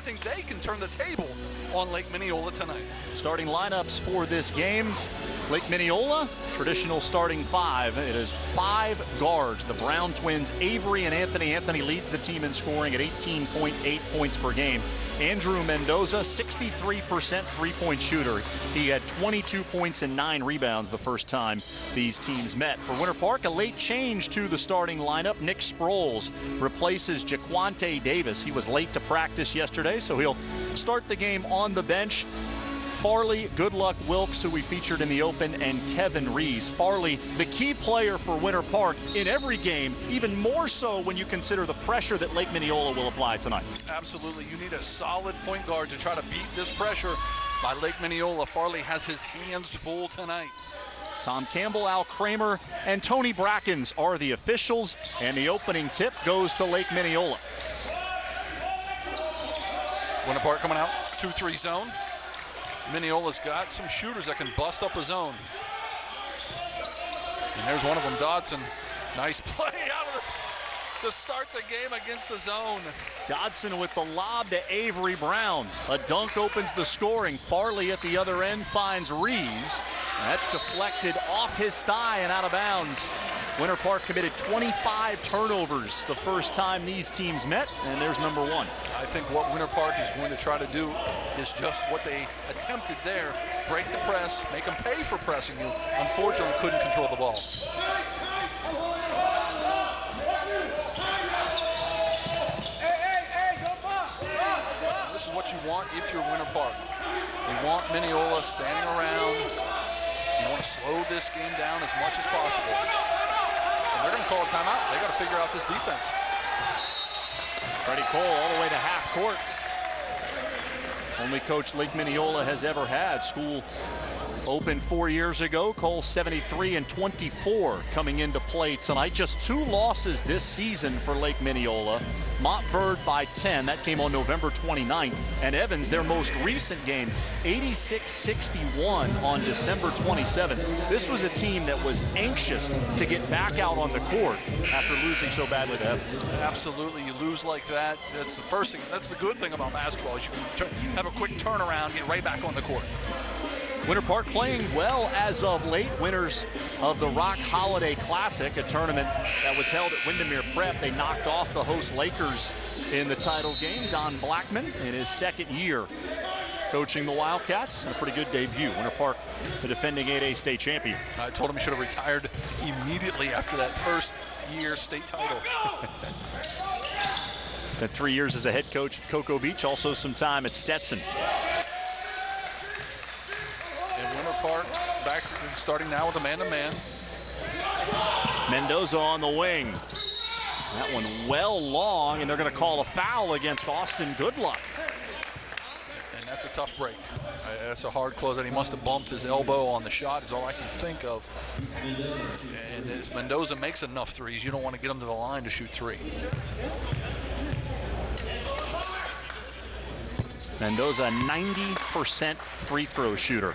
I think they can turn the table on Lake Minneola tonight. Starting lineups for this game. Lake Minneola, traditional starting five. It is 5 guards. The Brown twins, Avery and Anthony. Anthony leads the team in scoring at 18.8 points per game. Andrew Mendoza, 63% three-point shooter. He had 22 points and 9 rebounds the first time these teams met. For Winter Park, a late change to the starting lineup. Nick Sproles replaces Jaquante Davis. He was late to practice yesterday, so he'll start the game on the bench. Farley, Goodluck, Wilkes, who we featured in the open, and Kevin Rees. Farley, the key player for Winter Park in every game, even more so when you consider the pressure that Lake Minneola will apply tonight. Absolutely. You need a solid point guard to try to beat this pressure by Lake Minneola. Farley has his hands full tonight. Tom Campbell, Al Kramer, and Tony Brackens are the officials, and the opening tip goes to Lake Minneola. Winter Park coming out, 2-3 zone. Minneola's got some shooters that can bust up a zone. And there's one of them, Dodson. Nice play out of to start the game against the zone. Dodson with the lob to Avery Brown. A dunk opens the scoring. Farley at the other end finds Rees. That's deflected off his thigh and out of bounds. Winter Park committed 25 turnovers the first time these teams met, and there's number 1. I think what Winter Park is going to try to do is just what they attempted there. Break the press, make them pay for pressing you. Unfortunately, couldn't control the ball. This is what you want if you're Winter Park. You want Minneola standing around. You want to slow this game down as much as possible. And they're going to call a timeout. They got to figure out this defense. Freddie Cole all the way to half court. Only coach Lake Minneola has ever had. School opened 4 years ago. Cole 73-24 coming into play tonight. Just 2 losses this season for Lake Minneola. Montverde by 10. That came on November 29th. And Evans, their most recent game, 86-61 on December 27th. This was a team that was anxious to get back out on the court after losing so badly to Evans. Absolutely, you lose like that. That's the first thing. That's the good thing about basketball is you can have a quick turnaround, get right back on the court. Winter Park playing well as of late. Winners of the Rock Holiday Classic, a tournament that was held at Windermere Prep. They knocked off the host Lakers in the title game. Don Blackman in his second year coaching the Wildcats. A pretty good debut. Winter Park, the defending 8A state champion. I told him he should have retired immediately after that first year state title. Spent 3 years as a head coach at Cocoa Beach, also some time at Stetson. Park back starting now with a man-to-man. Mendoza on the wing. That one well long, and they're going to call a foul against Austin Goodluck. And that's a tough break. That's a hard closeout. He must have bumped his elbow on the shot is all I can think of. And as Mendoza makes enough threes, you don't want to get him to the line to shoot 3. Mendoza, 90% free throw shooter.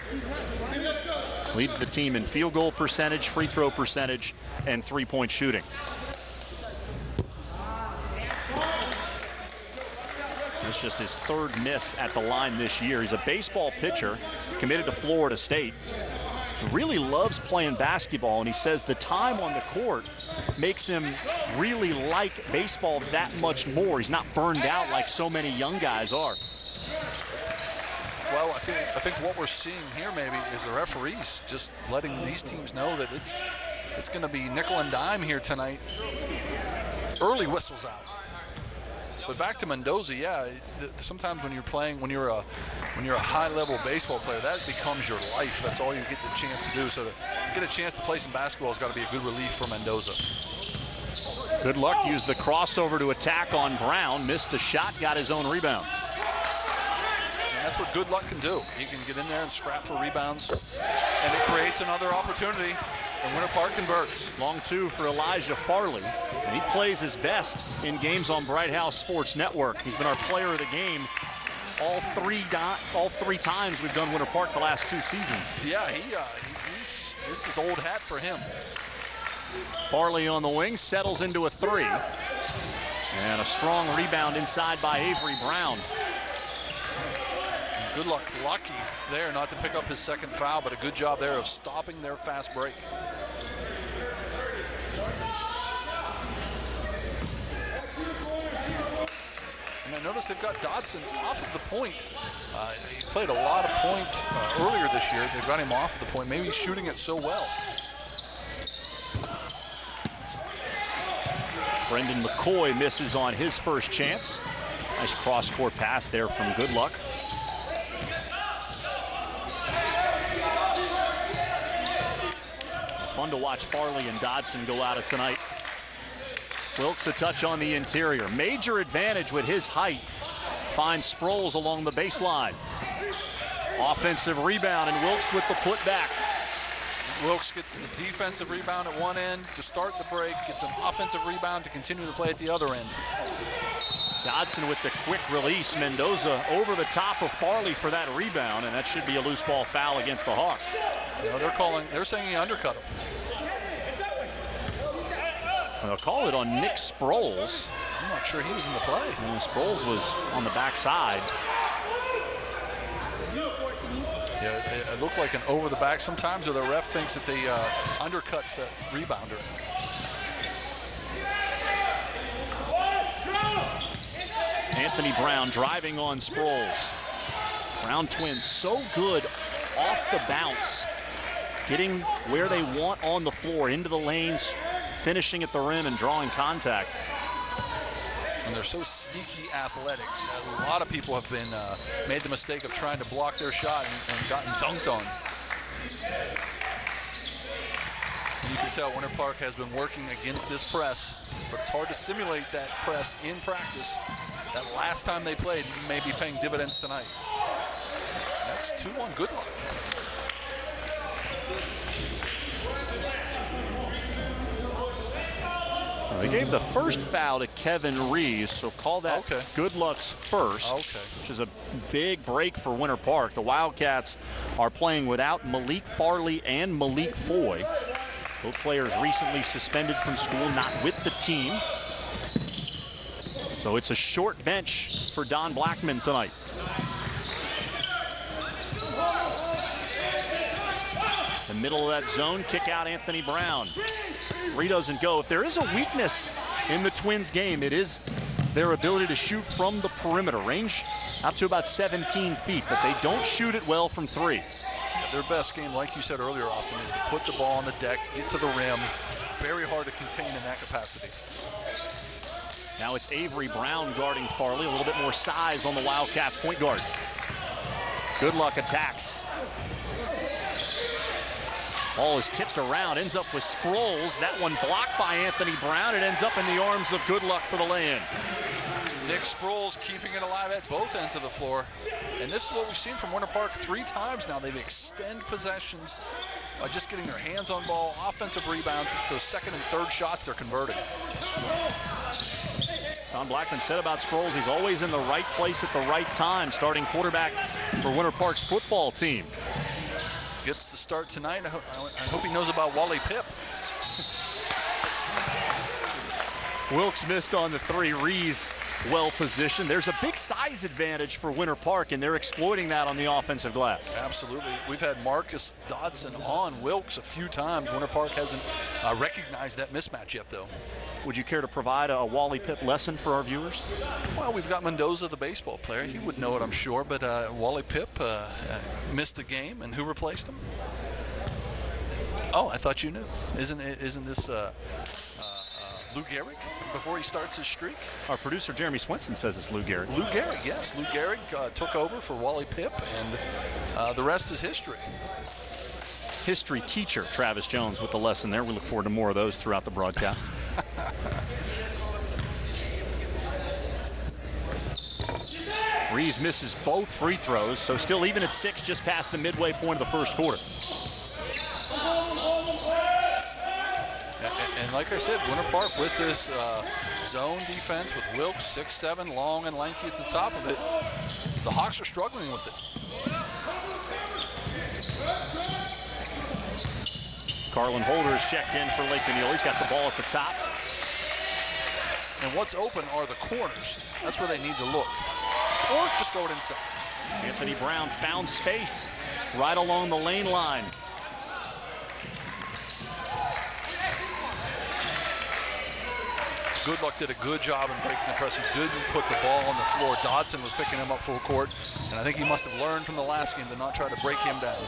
Leads the team in field goal percentage, free throw percentage, and three-point shooting. That's just his 3rd miss at the line this year. He's a baseball pitcher, committed to Florida State. He really loves playing basketball, and he says the time on the court makes him really like baseball that much more. He's not burned out like so many young guys are. Well, I think what we're seeing here maybe is the referees just letting these teams know that it's going to be nickel and dime here tonight. Early whistles out. But back to Mendoza, yeah. Sometimes when you're playing, when you're a high-level baseball player, that becomes your life. That's all you get the chance to do. So to get a chance to play some basketball has got to be a good relief for Mendoza. Goodluck used the crossover to attack on Brown, missed the shot, got his own rebound. That's what Goodluck can do. He can get in there and scrap for rebounds, and it creates another opportunity, and Winter Park converts. Long 2 for Elijah Farley, and he plays his best in games on Bright House Sports Network. He's been our player of the game all three times we've done Winter Park the last 2 seasons. Yeah, this is old hat for him. Farley on the wing, settles into a 3. And a strong rebound inside by Avery Brown. Goodluck lucky there not to pick up his second foul, but a good job there of stopping their fast break. And I notice they've got Dodson off of the point. He played a lot of point earlier this year. They've got him off of the point. Maybe he's shooting it so well. Brendan McCoy misses on his first chance. Nice cross-court pass there from Goodluck. Fun to watch Farley and Dodson go out of tonight. Wilkes a touch on the interior. Major advantage with his height. Finds Sproles along the baseline. Offensive rebound, and Wilkes with the putback. Wilkes gets the defensive rebound at one end to start the break, gets an offensive rebound to continue to play at the other end. Dodson with the quick release. Mendoza over the top of Farley for that rebound, and that should be a loose ball foul against the Hawks. You know, they're saying he undercut him. They'll call it on Nick Sproles. I'm not sure he was in the play. And Sproles was on the backside. Yeah, it looked like an over the back sometimes, or the ref thinks that they undercuts the rebounder. Anthony Brown driving on Sproles. Brown twins so good off the bounce, getting where they want on the floor, into the lanes, finishing at the rim and drawing contact. And they're so sneaky athletic. A lot of people have been made the mistake of trying to block their shot and gotten dunked on. And you can tell Winter Park has been working against this press, but it's hard to simulate that press in practice. That last time they played may be paying dividends tonight. That's 2-1 Goodluck. They gave the first foul to Kevin Reeves, so call that Goodluck's first, which is a big break for Winter Park. The Wildcats are playing without Malik Farley and Malik Foy. Both players recently suspended from school, not with the team. So it's a short bench for Don Blackman tonight. The middle of that zone, kick out Anthony Brown. Three doesn't go. If there is a weakness in the Twins game, it is their ability to shoot from the perimeter. Range out to about 17 feet, but they don't shoot it well from three. Yeah, their best game, like you said earlier, Austin, is to put the ball on the deck, get to the rim. Very hard to contain in that capacity. Now it's Avery Brown guarding Farley. A little bit more size on the Wildcats point guard. Goodluck attacks. Ball is tipped around, ends up with Sproles. That one blocked by Anthony Brown. It ends up in the arms of Goodluck for the lay-in. Nick Sproles keeping it alive at both ends of the floor. And this is what we've seen from Winter Park 3 times now. They extend possessions by just getting their hands on ball, offensive rebounds. It's those second and third shots they're converting. Don Blackman said about Sproles, he's always in the right place at the right time, starting quarterback for Winter Park's football team. Gets the start tonight. I hope he knows about Wally Pipp. Wilkes missed on the three. Rees well positioned. There's a big size advantage for Winter Park, and they're exploiting that on the offensive glass. Absolutely. We've had Marcus Dodson on Wilkes a few times. Winter Park hasn't recognized that mismatch yet, though. Would you care to provide a Wally Pipp lesson for our viewers? Well, we've got Mendoza, the baseball player. He would know it, I'm sure, but Wally Pipp missed the game, and who replaced him? Oh, I thought you knew. Isn't this Lou Gehrig before he starts his streak? Our producer Jeremy Swenson says it's Lou Gehrig. Lou Gehrig, yes. Lou Gehrig took over for Wally Pipp, and the rest is history. History teacher Travis Jones with the lesson there. We look forward to more of those throughout the broadcast. Rees misses both free throws, so still even at 6, just past the midway point of the first quarter. And like I said, Winter Park with this zone defense with Wilkes, 6'7", long and lanky at the top of it. The Hawks are struggling with it. Carlin Holder is checked in for Lake Minneola. He's got the ball at the top. And what's open are the corners. That's where they need to look. Or just throw it inside. Anthony Brown found space right along the lane line. GOODLUCK did a good job in breaking the press. He didn't put the ball on the floor. Dodson was picking him up full court, and I think he must have learned from the last game to not try to break him down.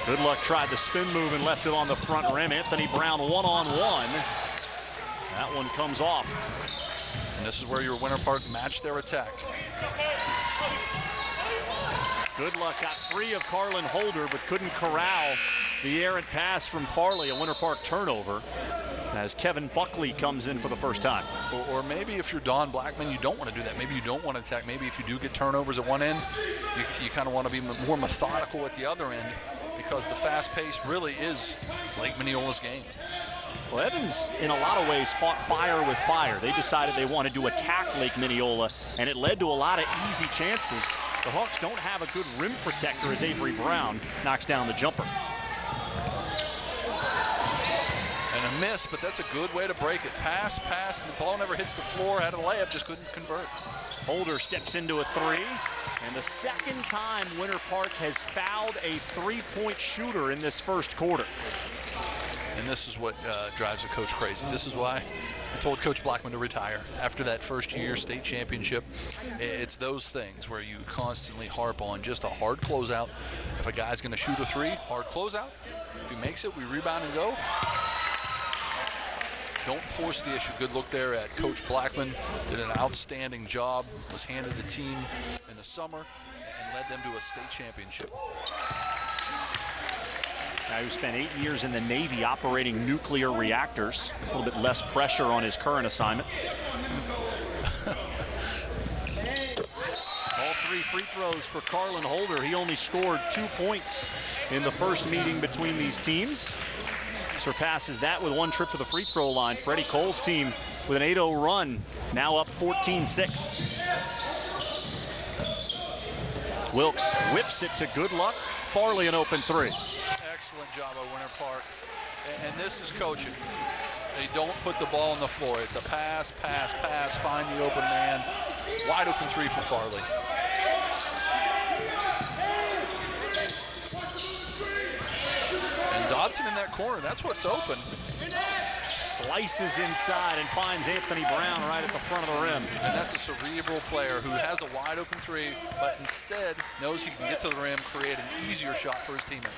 GOODLUCK tried the spin move and left it on the front rim. Anthony Brown one-on-one. That one comes off. And this is where your Winter Park matched their attack. GOODLUCK got free of Carlin Holder, but couldn't corral the errant pass from Farley, a Winter Park turnover, as Kevin Buckley comes in for the first time. Or maybe if you're Don Blackman, you don't want to do that. Maybe you don't want to attack. Maybe if you do get turnovers at one end, you kind of want to be more methodical at the other end, because the fast pace really is Lake Minneola's game. Well, Evans, in a lot of ways, fought fire with fire. They decided they wanted to attack Lake Minneola, and it led to a lot of easy chances. The Hawks don't have a good rim protector as Avery Brown knocks down the jumper. And a miss, but that's a good way to break it. Pass, and the ball never hits the floor. Had a layup, just couldn't convert. Holder steps into a three, and the second time Winter Park has fouled a three-point shooter in this first quarter. And this is what drives a coach crazy. This is why I told Coach Blackman to retire after that first year state championship. It's those things where you constantly harp on just a hard closeout. If a guy's going to shoot a three, hard closeout. If he makes it, we rebound and go. Don't force the issue. Good look there at Coach Blackman. Did an outstanding job. Was handed the team in the summer and led them to a state championship. Guy who spent 8 years in the Navy operating nuclear reactors. A little bit less pressure on his current assignment. All three free throws for Carlin Holder. He only scored 2 points in the first meeting between these teams. Surpasses that with one trip to the free throw line. Freddie Cole's team with an 8-0 run, now up 14-6. Wilkes whips it to GOODLUCK. Farley an open three. Excellent job by Winter Park. And this is coaching. They don't put the ball on the floor. It's a pass, find the open man. Wide open three for Farley. And Dodson in that corner, that's what's open. Slices inside and finds Anthony Brown right at the front of the rim. And that's a cerebral player who has a wide open three, but instead knows he can get to the rim, create an easier shot for his teammate.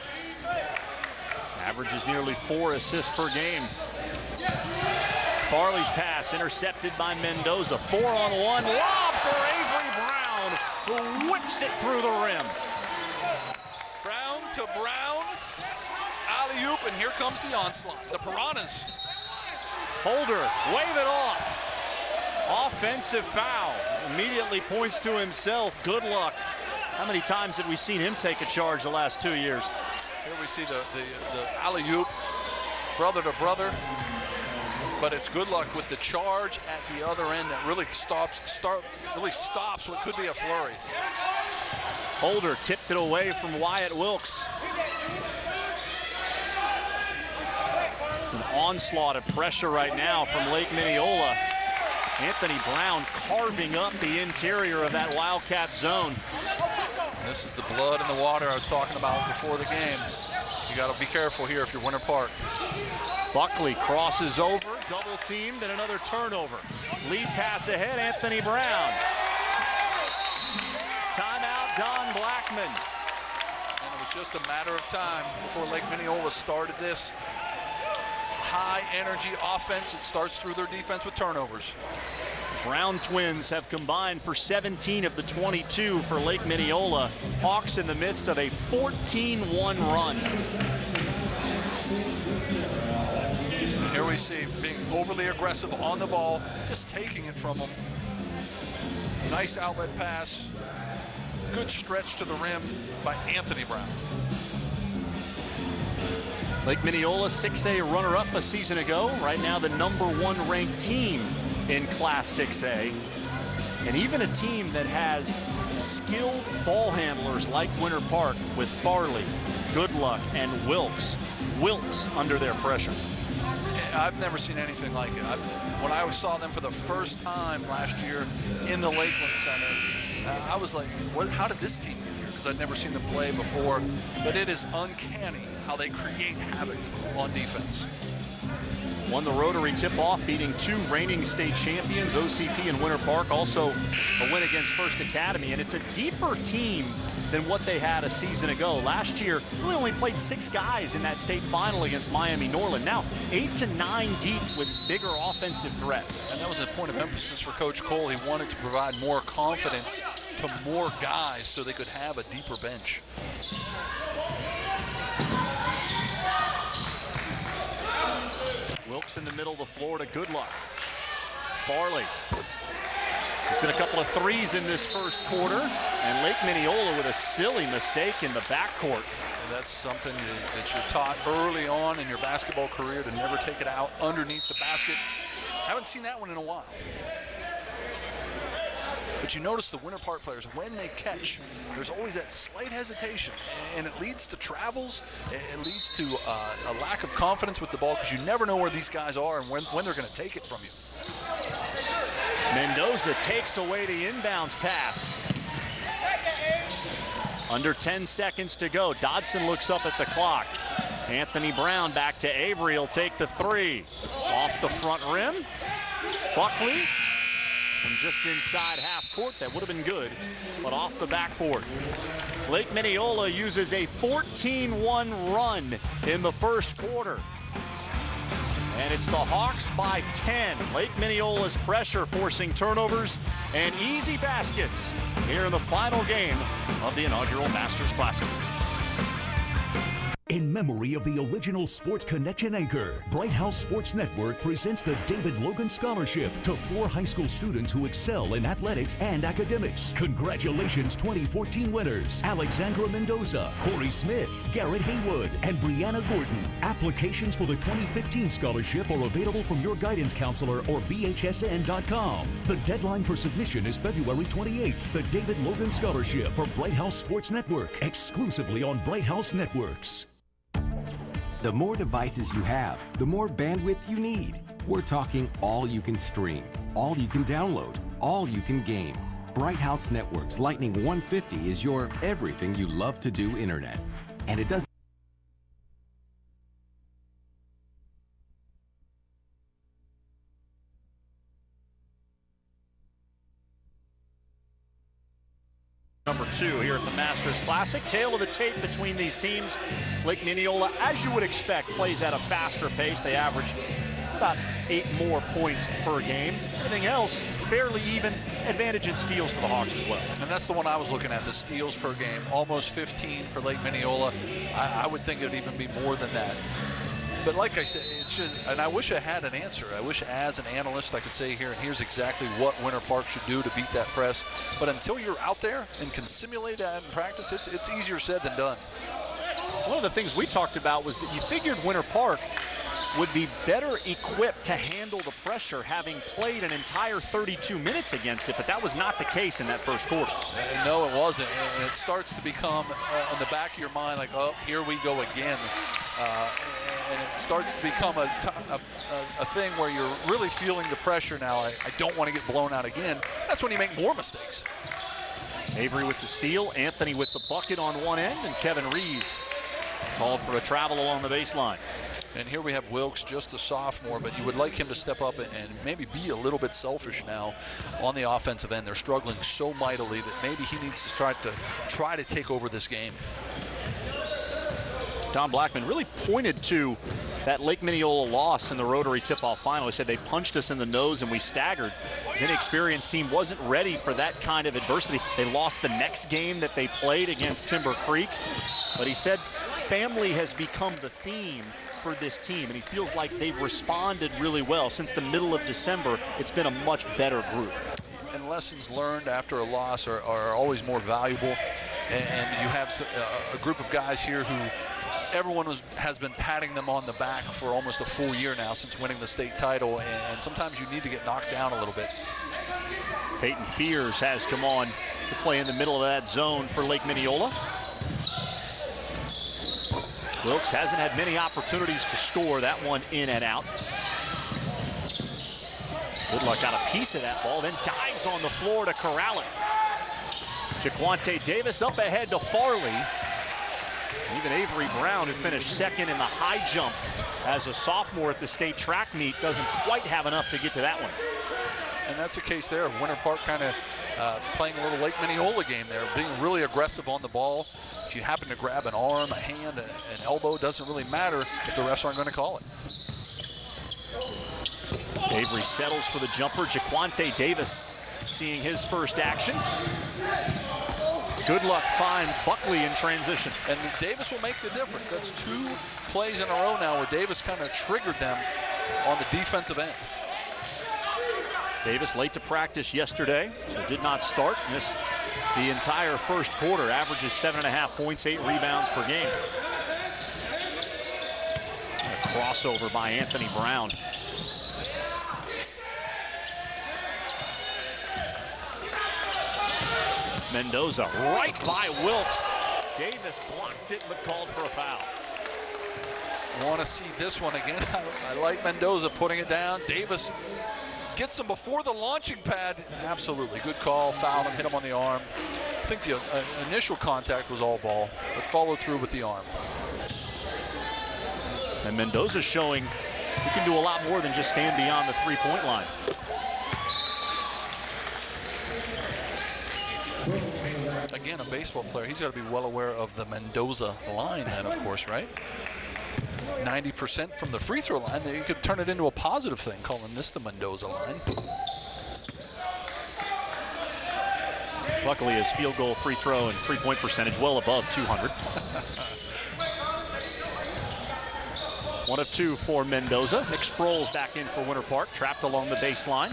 Averages nearly 4 assists per game. Farley's pass intercepted by Mendoza. 4-on-1, lob for Avery Brown, who whips it through the rim. Brown to Brown, alley-oop, and here comes the onslaught. The Piranhas. Holder, wave it off. Offensive foul. Immediately points to himself. GOODLUCK. How many times have we seen him take a charge the last 2 years? Here we see the alley-oop, brother to brother. But it's GOODLUCK with the charge at the other end that really stops what could be a flurry. Holder tipped it away from Wyatt Wilkes. An onslaught of pressure right now from Lake Minneola. Anthony Brown carving up the interior of that Wildcat zone. And this is the blood in the water I was talking about before the game. You got to be careful here if you're Winter Park. Buckley crosses over, double teamed, and another turnover. Lead pass ahead, Anthony Brown. Timeout, Don Blackman. And it was just a matter of time before Lake Minneola started this high energy offense. It starts through their defense with turnovers. Brown twins have combined for 17 of the 22 for Lake Minneola. Hawks in the midst of a 14-1 run. Here we see being overly aggressive on the ball, just taking it from them. Nice outlet pass. Good stretch to the rim by Anthony Brown. Lake Minneola, 6A runner-up a season ago. Right now the #1 ranked team in Class 6A. And even a team that has skilled ball handlers like Winter Park with Farley, GOODLUCK, and Wilkes wilts under their pressure. I've never seen anything like it. When I saw them for the first time last year in the Lakeland Center, I was like, how did this team get here? Because I'd never seen them play before. But it is uncanny how they create havoc on defense. Won the Rotary tip-off, beating 2 reigning state champions, OCP and Winter Park. Also a win against First Academy. And it's a deeper team than what they had a season ago. Last year, really only played 6 guys in that state final against Miami-Norland. Now 8 to 9 deep with bigger offensive threats. And that was a point of emphasis for Coach Cole. He wanted to provide more confidence to more guys so they could have a deeper bench. Wilkes in the middle of the floor to Goodluck. Farley. He's hit a couple of threes in this first quarter, and Lake Minneola with a silly mistake in the backcourt. That's something that you're taught early on in your basketball career, to never take it out underneath the basket. Haven't seen that one in a while. But you notice the Winter Park players, when they catch, there's always that slight hesitation, and it leads to travels. It leads to a lack of confidence with the ball, because you never know where these guys are and when they're going to take it from you. Mendoza takes away the inbounds pass. Under 10 seconds to go. Dodson looks up at the clock. Anthony Brown back to Avery. He'll take the 3. Off the front rim. Buckley. And just inside half court, that would have been good, but off the backboard. Lake Minneola uses a 14-1 run in the first quarter. And it's the Hawks by 10. Lake Minneola's pressure forcing turnovers and easy baskets here in the final game of the inaugural Masters Classic. In memory of the original Sports Connection anchor, Bright House Sports Network presents the David Logan Scholarship to 4 high school students who excel in athletics and academics. Congratulations, 2014 winners: Alexandra Mendoza, Corey Smith, Garrett Haywood, and Brianna Gordon. Applications for the 2015 scholarship are available from your guidance counselor or bhsn.com. The deadline for submission is February 28th. The David Logan Scholarship for Bright House Sports Network, exclusively on Bright House Networks. The more devices you have, the more bandwidth you need. We're talking all you can stream, all you can download, all you can game. Bright House Networks Lightning 150 is your everything you love to do internet. And it doesn't Number 2 here at the Masters Classic. Tail of the tape between these teams. Lake Minneola, as you would expect, plays at a faster pace. They average about 8 more points per game. Everything else, fairly even. Advantage in steals for the Hawks as well. And that's the one I was looking at, the steals per game. Almost 15 for Lake Minneola. I would think it would even be more than that. But like I said, it's just, and I wish I had an answer. I wish as an analyst I could say here, and here's exactly what Winter Park should do to beat that press. But until you're out there and can simulate that in practice, it's easier said than done. One of the things we talked about was that you figured Winter Park would be better equipped to handle the pressure, having played an entire 32 minutes against it, but that was not the case in that first quarter. No, it wasn't, and it starts to become in the back of your mind like, oh, here we go again. And it starts to become a thing where you're really feeling the pressure now. I don't want to get blown out again. That's when you make more mistakes. Avery with the steal, Anthony with the bucket on one end, and Kevin Rees called for a travel along the baseline. And here we have Wilkes, just a sophomore, but you would like him to step up and maybe be a little bit selfish now on the offensive end. They're struggling so mightily that maybe he needs to start to try to take over this game. Don Blackman really pointed to that Lake Minneola loss in the Rotary tip-off final. He said they punched us in the nose and we staggered. His inexperienced team wasn't ready for that kind of adversity. They lost the next game that they played against Timber Creek. But he said family has become the theme for this team, and he feels like they've responded really well. Since the middle of December, it's been a much better group. And lessons learned after a loss are always more valuable. And you have a group of guys here who everyone has been patting them on the back for almost a full year now since winning the state title, and sometimes you need to get knocked down a little bit. Peyton Fears has come on to play in the middle of that zone for Lake Minneola. Wilkes hasn't had many opportunities to score. That one in and out. Goodluck got a piece of that ball, then dives on the floor to corral it. Jaquante Davis up ahead to Farley. Even Avery Brown, who finished second in the high jump as a sophomore at the state track meet, doesn't quite have enough to get to that one. And that's a case there of Winter Park kind of playing a little Lake Minneola game there, being really aggressive on the ball. If you happen to grab an arm, a hand, an elbow, doesn't really matter if the refs aren't going to call it. Avery settles for the jumper. Jaquante Davis seeing his first action. Good Luck finds Buckley in transition. And Davis will make the difference. That's 2 plays in a row now where Davis kind of triggered them on the defensive end. Davis late to practice yesterday, so did not start. Missed the entire first quarter. Averages 7.5 points, 8 rebounds per game. A crossover by Anthony Brown. Mendoza right by Wilkes. Davis blocked it but called for a foul. Want to see this one again. I like Mendoza putting it down. Davis gets him before the launching pad. Absolutely. Good call. Fouled him, hit him on the arm. I think the initial contact was all ball, but followed through with the arm. And Mendoza's showing he can do a lot more than just stand beyond the three-point line. Again, a baseball player, he's got to be well aware of the Mendoza line then, of course, right? 90% from the free throw line. You could turn it into a positive thing, calling this the Mendoza line. Luckily, his field goal, free throw, and three-point percentage well above 200. 1 of 2 for Mendoza. Nick Sproles back in for Winter Park, trapped along the baseline.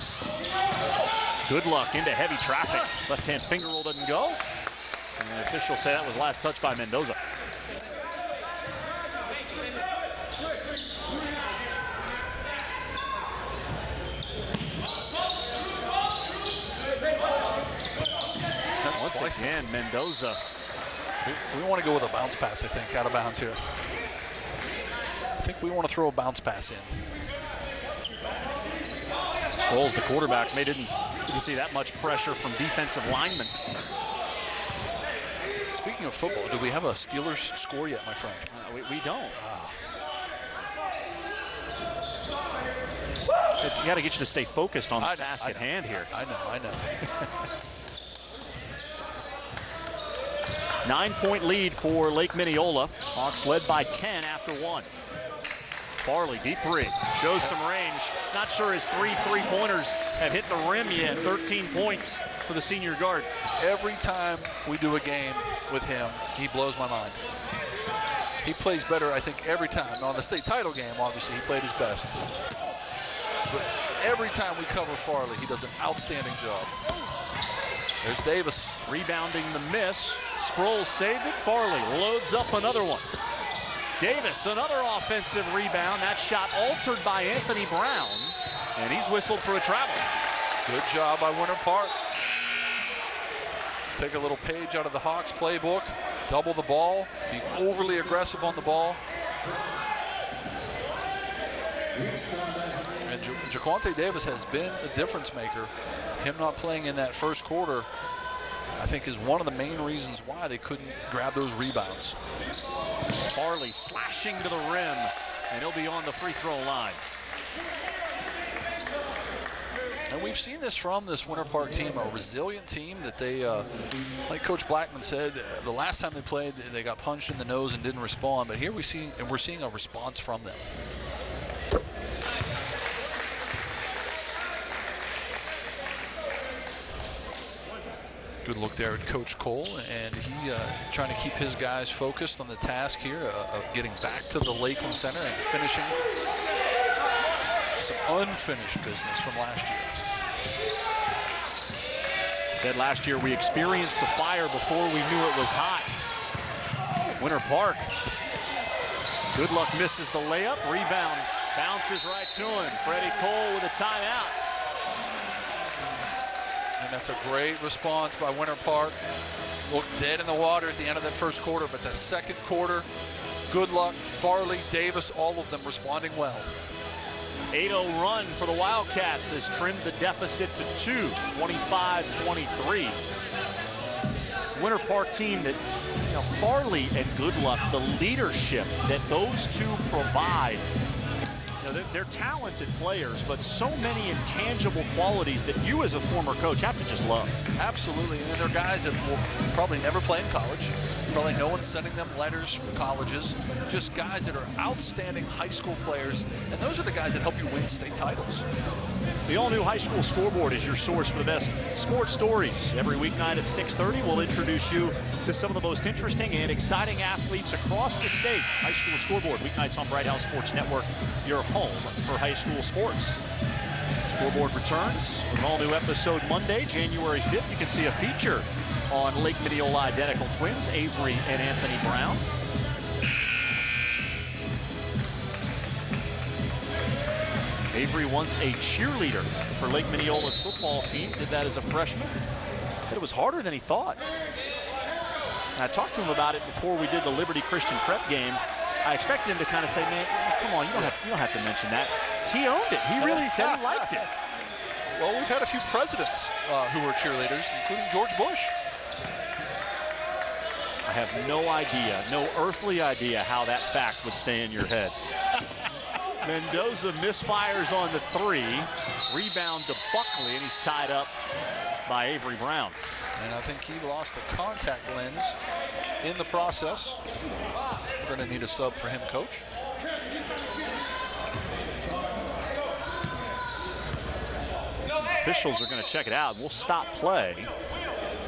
Good Luck into heavy traffic. Left-hand finger roll doesn't go. And the officials say that was last touch by Mendoza. Once again, Mendoza. We want to go with a bounce pass, I think, out of bounds here. I think we want to throw a bounce pass in. Sproles, the quarterback, didn't see that much pressure from defensive linemen. Speaking of football, do we have a Steelers score yet, my friend? We don't. You got to get you to stay focused on the task at hand here. I know. 9-point lead for Lake Minneola. Hawks led by 10 after 1. Farley, deep three, shows some range. Not sure his 3 3-pointers have hit the rim yet. 13 points for the senior guard. Every time we do a game with him, he blows my mind. He plays better, I think, every time. On the state title game, obviously, he played his best. But every time we cover Farley, he does an outstanding job. There's Davis. Rebounding the miss. Sproles saved it. Farley loads up another one. Davis, another offensive rebound. That shot altered by Anthony Brown, and he's whistled for a travel. Good job by Winter Park. Take a little page out of the Hawks playbook. Double the ball. Be overly aggressive on the ball. And Jaquante Davis has been a difference maker. Him not playing in that first quarter, I think, is one of the main reasons why they couldn't grab those rebounds. Farley slashing to the rim, and he'll be on the free throw line. And we've seen this from this Winter Park team, a resilient team that they, like Coach Blackman said, the last time they played, they got punched in the nose and didn't respond. But here we're seeing a response from them. Good look there at Coach Cole, and he trying to keep his guys focused on the task here of getting back to the Lakeland Center and finishing some unfinished business from last year. Said last year we experienced the fire before we knew it was hot. Winter Park. Good Luck misses the layup. Rebound bounces right to him. Freddie Cole with a timeout. And that's a great response by Winter Park. Looked dead in the water at the end of that first quarter, but the second quarter, Good Luck, Farley, Davis, all of them responding well. 8-0 run for the Wildcats has trimmed the deficit to 2, 25-23. Winter Park team that, you know, Farley and Goodluck, the leadership that those two provide. You know, they're talented players, but so many intangible qualities that you as a former coach have to just love. Absolutely, and they're guys that will probably never play in college. Probably no one's sending them letters from colleges. Just guys that are outstanding high school players, and those are the guys that help you win state titles. The all-new High School Scoreboard is your source for the best sports stories. Every weeknight at 6:30, we'll introduce you to some of the most interesting and exciting athletes across the state. High School Scoreboard, weeknights on Bright House Sports Network, your home for high school sports. Scoreboard returns with an all-new episode Monday, January 5th. You can see a feature on Lake Minneola identical twins, Avery and Anthony Brown. Avery once a cheerleader for Lake Minneola's football team. Did that as a freshman. But it was harder than he thought. And I talked to him about it before we did the Liberty Christian Prep game. I expected him to kind of say, man, come on, you don't have to mention that. He owned it. He really said he liked it. Well, we've had a few presidents who were cheerleaders, including George Bush. I have no idea, no earthly idea how that fact would stay in your head. Mendoza misfires on the three. Rebound to Buckley, and he's tied up by Avery Brown. And I think he lost the contact lens in the process. We're going to need a sub for him, Coach. Officials are going to check it out. We'll stop play.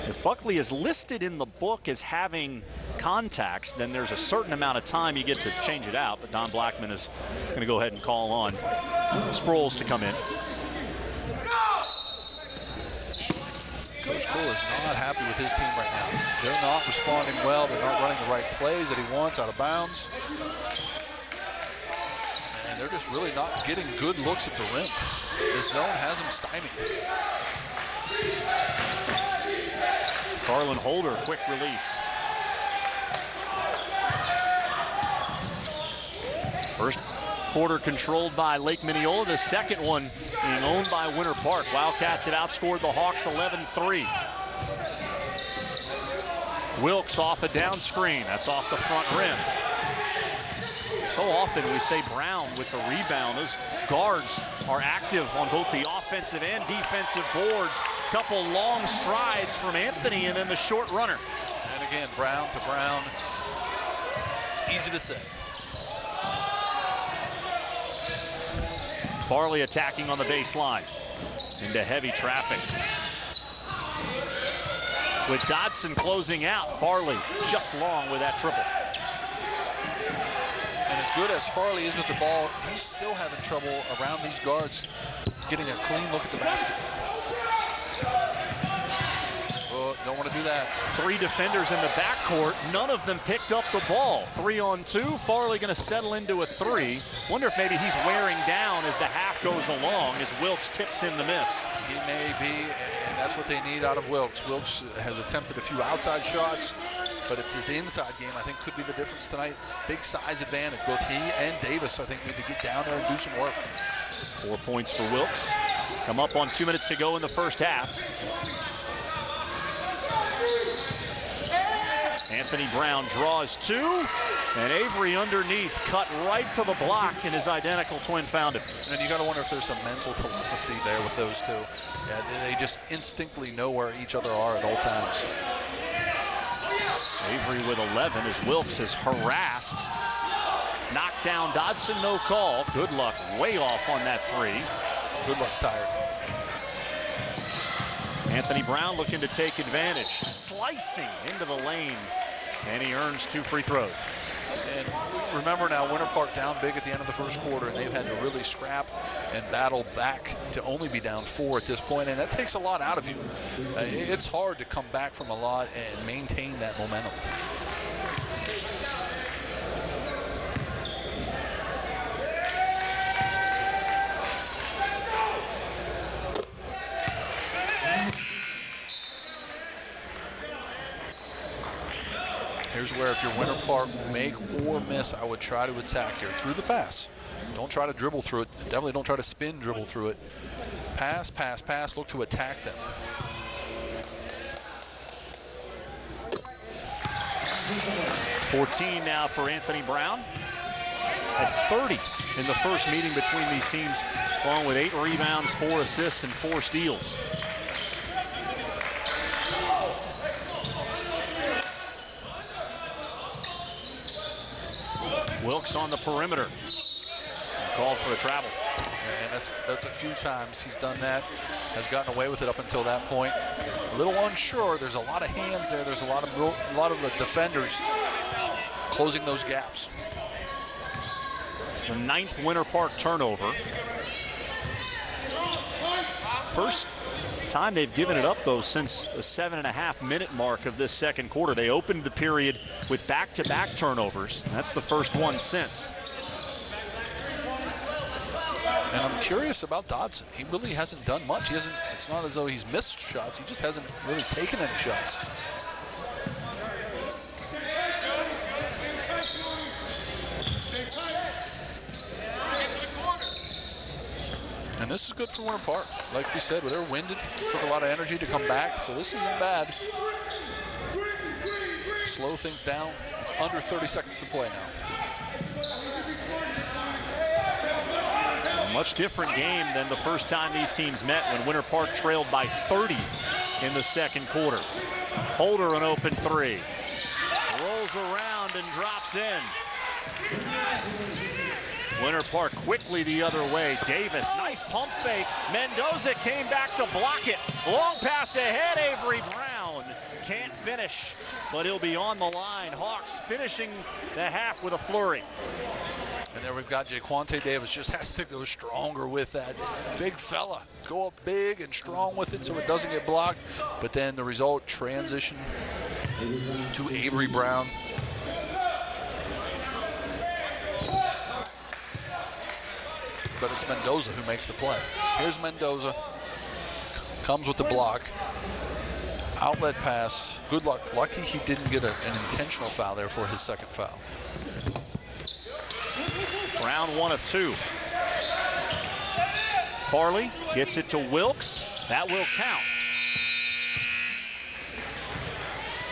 If Buckley is listed in the book as having contacts, then there's a certain amount of time you get to change it out. But Don Blackman is going to go ahead and call on Sproles to come in. Coach Cole is not happy with his team right now. They're not responding well. They're not running the right plays that he wants out of bounds. And they're just really not getting good looks at the rim. This zone has them stymied. Garland Holder, quick release. First quarter controlled by Lake Minneola. The second one being owned by Winter Park. Wildcats had outscored the Hawks 11-3. Wilkes off a down screen. That's off the front rim. So often we say Brown with the rebound. Those guards are active on both the offensive and defensive boards. Couple long strides from Anthony and then the short runner. And again, Brown to Brown. It's easy to say. Farley attacking on the baseline. Into heavy traffic. With Dodson closing out, Farley just long with that triple. And as good as Farley is with the ball, he's still having trouble around these guards getting a clean look at the basket. Oh, don't want to do that. Three defenders in the backcourt. None of them picked up the ball. 3-on-2. Farley going to settle into a three. Wonder if maybe he's wearing down as the half goes along as Wilkes tips him to miss. He may be, and that's what they need out of Wilkes. Wilkes has attempted a few outside shots, but it's his inside game I think could be the difference tonight. Big size advantage. Both he and Davis, I think, need to get down there and do some work. 4 points for Wilkes. Come up on 2 minutes to go in the first half. Anthony Brown draws two, and Avery underneath cut right to the block, and his identical twin found him. And you got to wonder if there's some mental telepathy there with those two. Yeah, they just instinctively know where each other are at all times. Avery with 11 as Wilkes is harassed. Knocked down Dodson, no call. Goodluck way off on that three. Goodluck's tired. Anthony Brown looking to take advantage. Slicing into the lane, and he earns 2 free throws. And remember now, Winter Park down big at the end of the first quarter, and they've had to really scrap and battle back to only be down 4 at this point, and that takes a lot out of you. It's hard to come back from a lot and maintain that momentum. Here's where if you're Winter Park, make or miss, I would try to attack here through the pass. Don't try to dribble through it. Definitely don't try to spin dribble through it. Pass, pass, pass, look to attack them. 14 now for Anthony Brown. At 30 in the first meeting between these teams, along with 8 rebounds, 4 assists, and 4 steals. Wilkes on the perimeter. Called for a travel. And that's a few times he's done that, has gotten away with it up until that point. A little unsure. There's a lot of hands there. There's a lot of the defenders closing those gaps. It's the 9th Winter Park turnover. First time they've given it up, though, since the 7.5-minute mark of this second quarter. They opened the period with back-to-back turnovers. And that's the first one since. And I'm curious about Dodson. He really hasn't done much. It's not as though he's missed shots. He just hasn't really taken any shots. And this is good for Winter Park. Like we said, they're winded. It took a lot of energy to come back, so this isn't bad. Slow things down. It's under 30 seconds to play now. A much different game than the first time these teams met when Winter Park trailed by 30 in the second quarter. Holder an open 3. Rolls around and drops in. Winter Park quickly the other way. Davis, nice pump fake. Mendoza came back to block it. Long pass ahead, Avery Brown. Can't finish, but he'll be on the line. Hawks finishing the half with a flurry. And there we've got Jaquante Davis, just has to go stronger with that. Big fella, go up big and strong with it so it doesn't get blocked. But then the result, transition to Avery Brown. But it's Mendoza who makes the play. Here's Mendoza, comes with the block. Outlet pass, good luck. Lucky he didn't get an intentional foul there for his second foul. Brown 1 of 2. Farley gets it to Wilkes. That will count.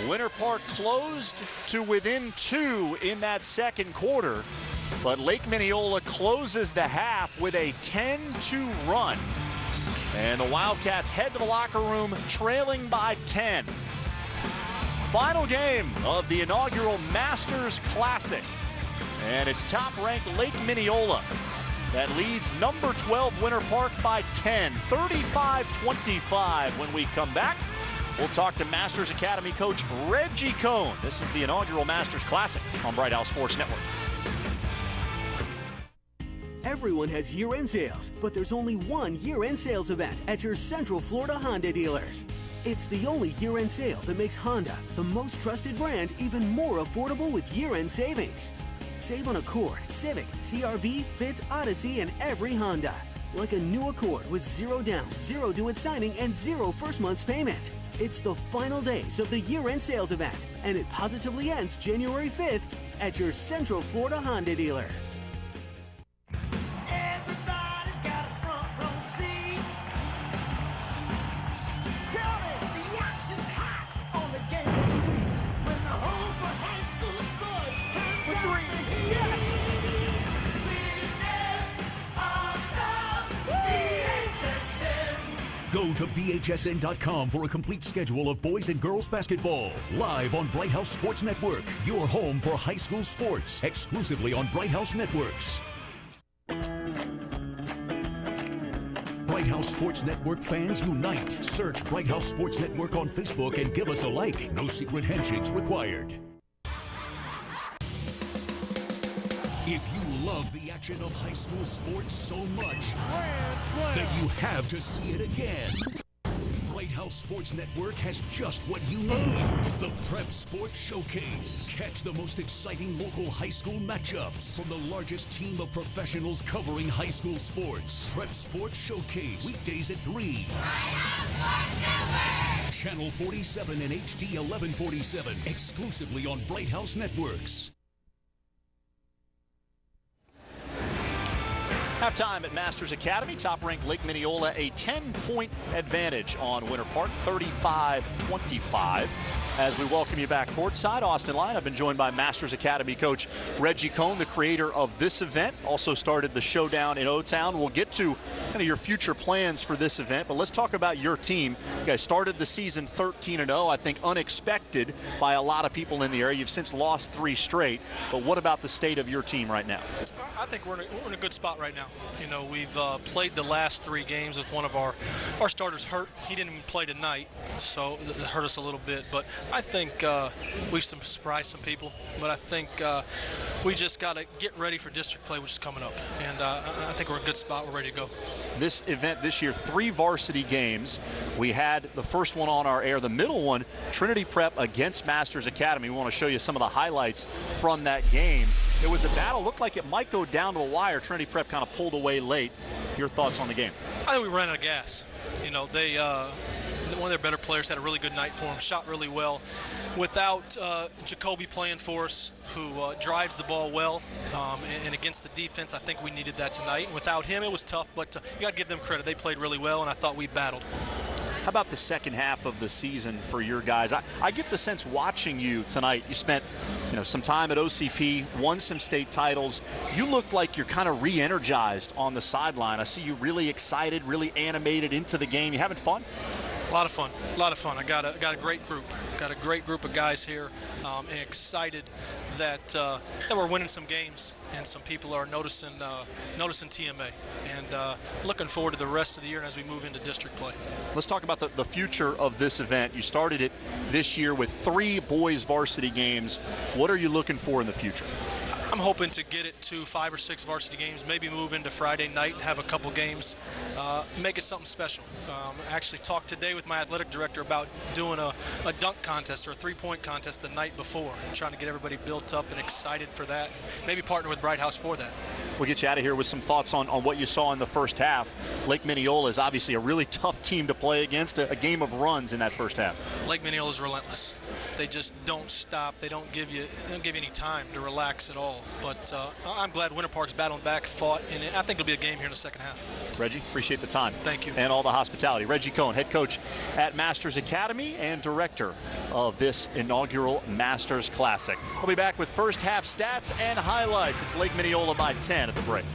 Winter Park closed to within 2 in that second quarter, but Lake Minneola closes the half with a 10-2 run. And the Wildcats head to the locker room trailing by 10. Final game of the inaugural Masters Classic. And it's top-ranked Lake Minneola that leads number 12 Winter Park by 10, 35-25. When we come back, we'll talk to Masters Academy coach Reggie Cohn. This is the inaugural Masters Classic on Bright House Sports Network. Everyone has year-end sales, but there's only one year-end sales event at your Central Florida Honda dealers. It's the only year-end sale that makes Honda, the most trusted brand, even more affordable with year-end savings. Save on Accord, Civic, CR-V, Fit, Odyssey, and every Honda. Like a new Accord with 0 down, 0 due at signing, and 0 first month's payment. It's the final days of the year-end sales event, and it positively ends January 5th at your Central Florida Honda dealer. Go to BHSN.com for a complete schedule of boys and girls basketball. Live on Bright House Sports Network, your home for high school sports, exclusively on Bright House Networks. Bright House Sports Network fans unite. Search Bright House Sports Network on Facebook and give us a like. No secret handshakes required. If you love the action of high school sports so much that you have to see it again, Bright House Sports Network has just what you need. The Prep Sports Showcase. Catch the most exciting local high school matchups from the largest team of professionals covering high school sports. Prep Sports Showcase. Weekdays at 3. Channel 47 and HD 1147. Exclusively on Bright House Networks. Halftime at Masters Academy, top-ranked Lake Minneola, a 10-point advantage on Winter Park, 35-25. As we welcome you back courtside, Austin Lyon. I've been joined by Masters Academy coach Reggie Cohn, the creator of this event. Also started the showdown in O-Town. We'll get to kind of your future plans for this event, but let's talk about your team. You guys started the season 13-0, I think unexpected by a lot of people in the area. You've since lost 3 straight, but what about the state of your team right now? I think we're in a good spot right now. You know, we've played the last 3 games with one of our starters hurt. He didn't even play tonight, so it hurt us a little bit. But I think we've surprised some people. But I think we just got to get ready for district play, which is coming up. And I think we're in a good spot. We're ready to go. This event this year, 3 varsity games. We had the first one on our air, the middle one, Trinity Prep against Masters Academy. We want to show you some of the highlights from that game. It was a battle, looked like it might go down to the wire. Trinity Prep kind of pulled away late. Your thoughts on the game? I think we ran out of gas. You know, they one of their better players had a really good night for them, shot really well. Without Jacoby playing for us, who drives the ball well, and against the defense, I think we needed that tonight. Without him, it was tough, but you got to give them credit. They played really well, and I thought we battled. How about the second half of the season for your guys? I get the sense watching you tonight, you spent some time at OCP, won some state titles. You look like you're kind of re-energized on the sideline. I see you really excited, really animated into the game. You having fun? A lot of fun, a lot of fun. I got a great group. Got a great group of guys here, and excited that we're winning some games, and some people are noticing TMA, and looking forward to the rest of the year and as we move into district play. Let's talk about the future of this event. You started it this year with 3 boys varsity games. What are you looking for in the future? I'm hoping to get it to 5 or 6 varsity games, maybe move into Friday night and have a couple games, make it something special. I actually talked today with my athletic director about doing a dunk contest or a 3-point contest the night before, trying to get everybody built up and excited for that, and maybe partner with Bright House for that. We'll get you out of here with some thoughts on what you saw in the first half. Lake Minneola is obviously a really tough team to play against, a game of runs in that first half. Lake Minneola is relentless. They just don't stop. They don't give you any time to relax at all. But I'm glad Winter Park's battling back, fought, and I think it'll be a game here in the second half. Reggie, appreciate the time. Thank you. And all the hospitality. Reggie Cohn, head coach at Masters Academy and director of this inaugural Masters Classic. We'll be back with first half stats and highlights. It's Lake Minneola by 10 at the break.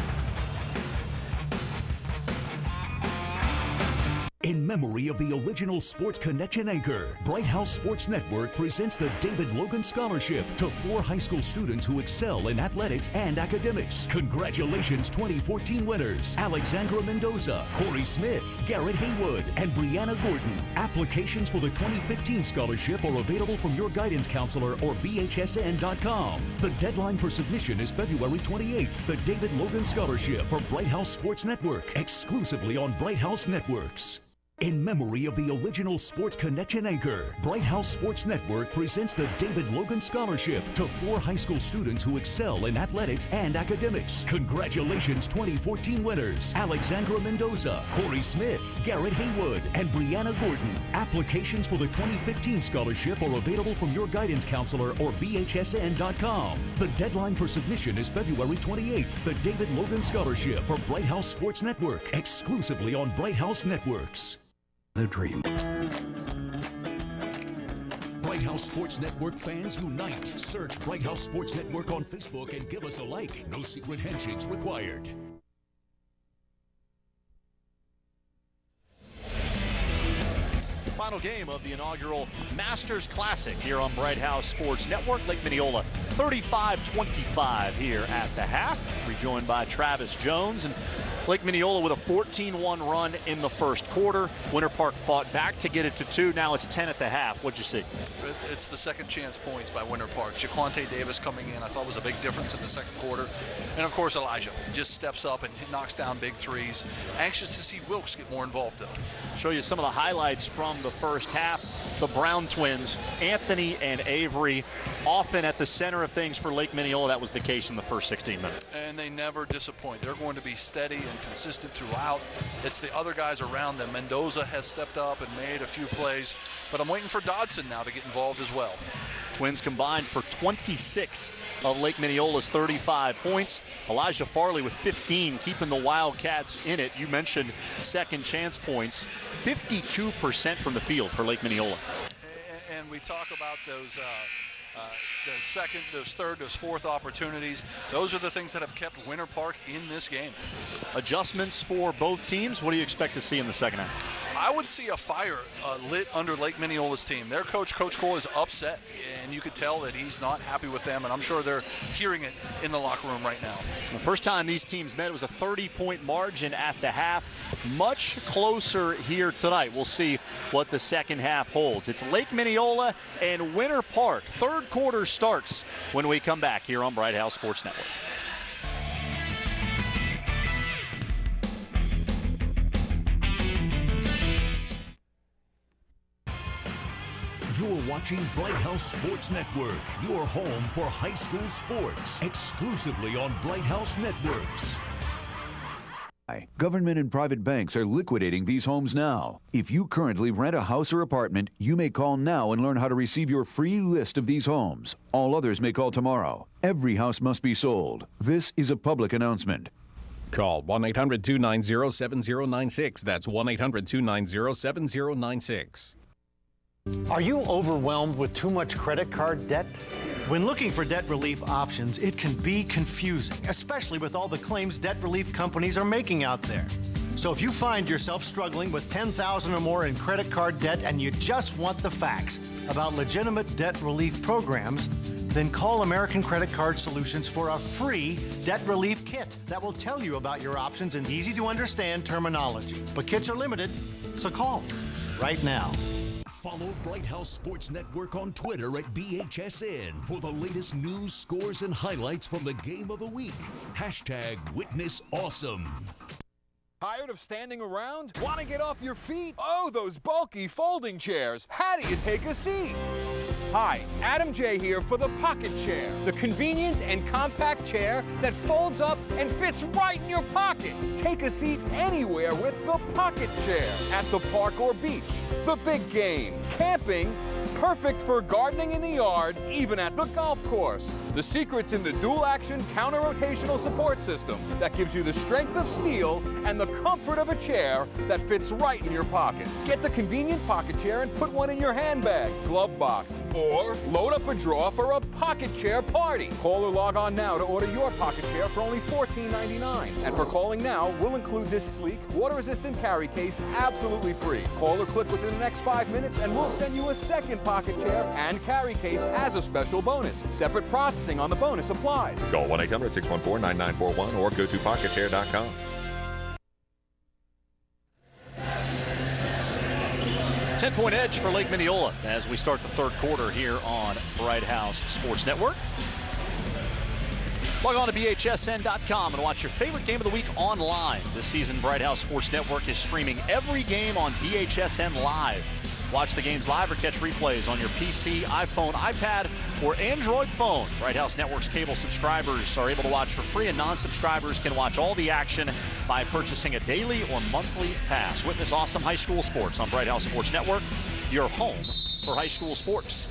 In memory of the original Sports Connection anchor, Bright House Sports Network presents the David Logan Scholarship to 4 high school students who excel in athletics and academics. Congratulations 2014 winners, Alexandra Mendoza, Corey Smith, Garrett Haywood, and Brianna Gordon. Applications for the 2015 scholarship are available from your guidance counselor or bhsn.com. The deadline for submission is February 28th. The David Logan Scholarship for Bright House Sports Network, exclusively on Bright House Networks. In memory of the original Sports Connection anchor, Bright House Sports Network presents the David Logan Scholarship to 4 high school students who excel in athletics and academics. Congratulations 2014 winners, Alexandra Mendoza, Corey Smith, Garrett Haywood, and Brianna Gordon. Applications for the 2015 scholarship are available from your guidance counselor or bhsn.com. The deadline for submission is February 28th. The David Logan Scholarship for Bright House Sports Network, exclusively on Bright House Networks. The dream. Bright House Sports Network fans unite. Search Bright House Sports Network on Facebook and give us a like. No secret handshakes required. Final game of the inaugural Masters Classic here on Bright House Sports Network. Lake Minneola 35-25 here at the half. Rejoined by Travis Jones, and Lake Minneola with a 14-1 run in the first quarter. Winter Park fought back to get it to 2. Now it's 10 at the half. What'd you see? It's the second chance points by Winter Park. Jaquante Davis coming in, I thought was a big difference in the second quarter. And of course Elijah just steps up and knocks down big threes. Anxious to see Wilkes get more involved though. Show you some of the highlights from the first half. The Brown twins, Anthony and Avery, often at the center of things for Lake Minneola. That was the case in the first 16 minutes. And they never disappoint. They're going to be steady been consistent throughout. It's the other guys around them. Mendoza has stepped up and made a few plays, but I'm waiting for Dodson now to get involved as well. Twins combined for 26 of Lake Minneola's 35 points. Elijah Farley with 15, keeping the Wildcats in it. You mentioned second chance points, 52% from the field for Lake Minneola. And we talk about those second, those third, those fourth opportunities. Those are the things that have kept Winter Park in this game. Adjustments for both teams. What do you expect to see in the second half? I would see a fire lit under Lake Minneola's team. Their coach, Coach Cole, is upset, and you could tell that he's not happy with them, and I'm sure they're hearing it in the locker room right now. The first time these teams met, it was a 30-point margin at the half. Much closer here tonight. We'll see what the second half holds. It's Lake Minneola and Winter Park. Third quarter starts when we come back here on Bright House Sports Network. You're watching Bright House Sports Network, your home for high school sports, exclusively on Bright House Networks. Government and private banks are liquidating these homes now. If you currently rent a house or apartment, you may call now and learn how to receive your free list of these homes. All others may call tomorrow. Every house must be sold. This is a public announcement. Call 1-800-290-7096. That's 1-800-290-7096. Are you overwhelmed with too much credit card debt? When looking for debt relief options, it can be confusing, especially with all the claims debt relief companies are making out there. So if you find yourself struggling with $10,000 or more in credit card debt and you just want the facts about legitimate debt relief programs, then call American Credit Card Solutions for a free debt relief kit that will tell you about your options in easy-to-understand terminology. But kits are limited, so call right now. Follow Bright House Sports Network on Twitter at BHSN for the latest news, scores, and highlights from the game of the week. #WitnessAwesome. Tired of standing around? Want to get off your feet? Oh, those bulky folding chairs. How do you take a seat? Hi, Adam J. here for the Pocket Chair, the convenient and compact chair that folds up and fits right in your pocket. Take a seat anywhere with the Pocket Chair, at the park or beach, the big game, camping, perfect for gardening in the yard, even at the golf course. The secret's in the dual-action counter-rotational support system that gives you the strength of steel and the comfort of a chair that fits right in your pocket. Get the convenient Pocket Chair and put one in your handbag, glove box, or load up a drawer for a Pocket Chair party. Call or log on now to order your Pocket Chair for only $14.99. And for calling now, we'll include this sleek, water-resistant carry case absolutely free. Call or click within the next 5 minutes and we'll send you a second Pocket Chair and carry case as a special bonus. Separate processing on the bonus applies. Call 1-800-614-9941 or go to pocketchair.com. Ten-point edge for Lake Minneola as we start the third quarter here on Bright House Sports Network. Log on to BHSN.com and watch your favorite game of the week online. This season, Bright House Sports Network is streaming every game on BHSN Live. Watch the games live or catch replays on your PC, iPhone, iPad, or Android phone. Bright House Network's cable subscribers are able to watch for free, and non-subscribers can watch all the action by purchasing a daily or monthly pass. Witness awesome high school sports on Bright House Sports Network, your home for high school sports.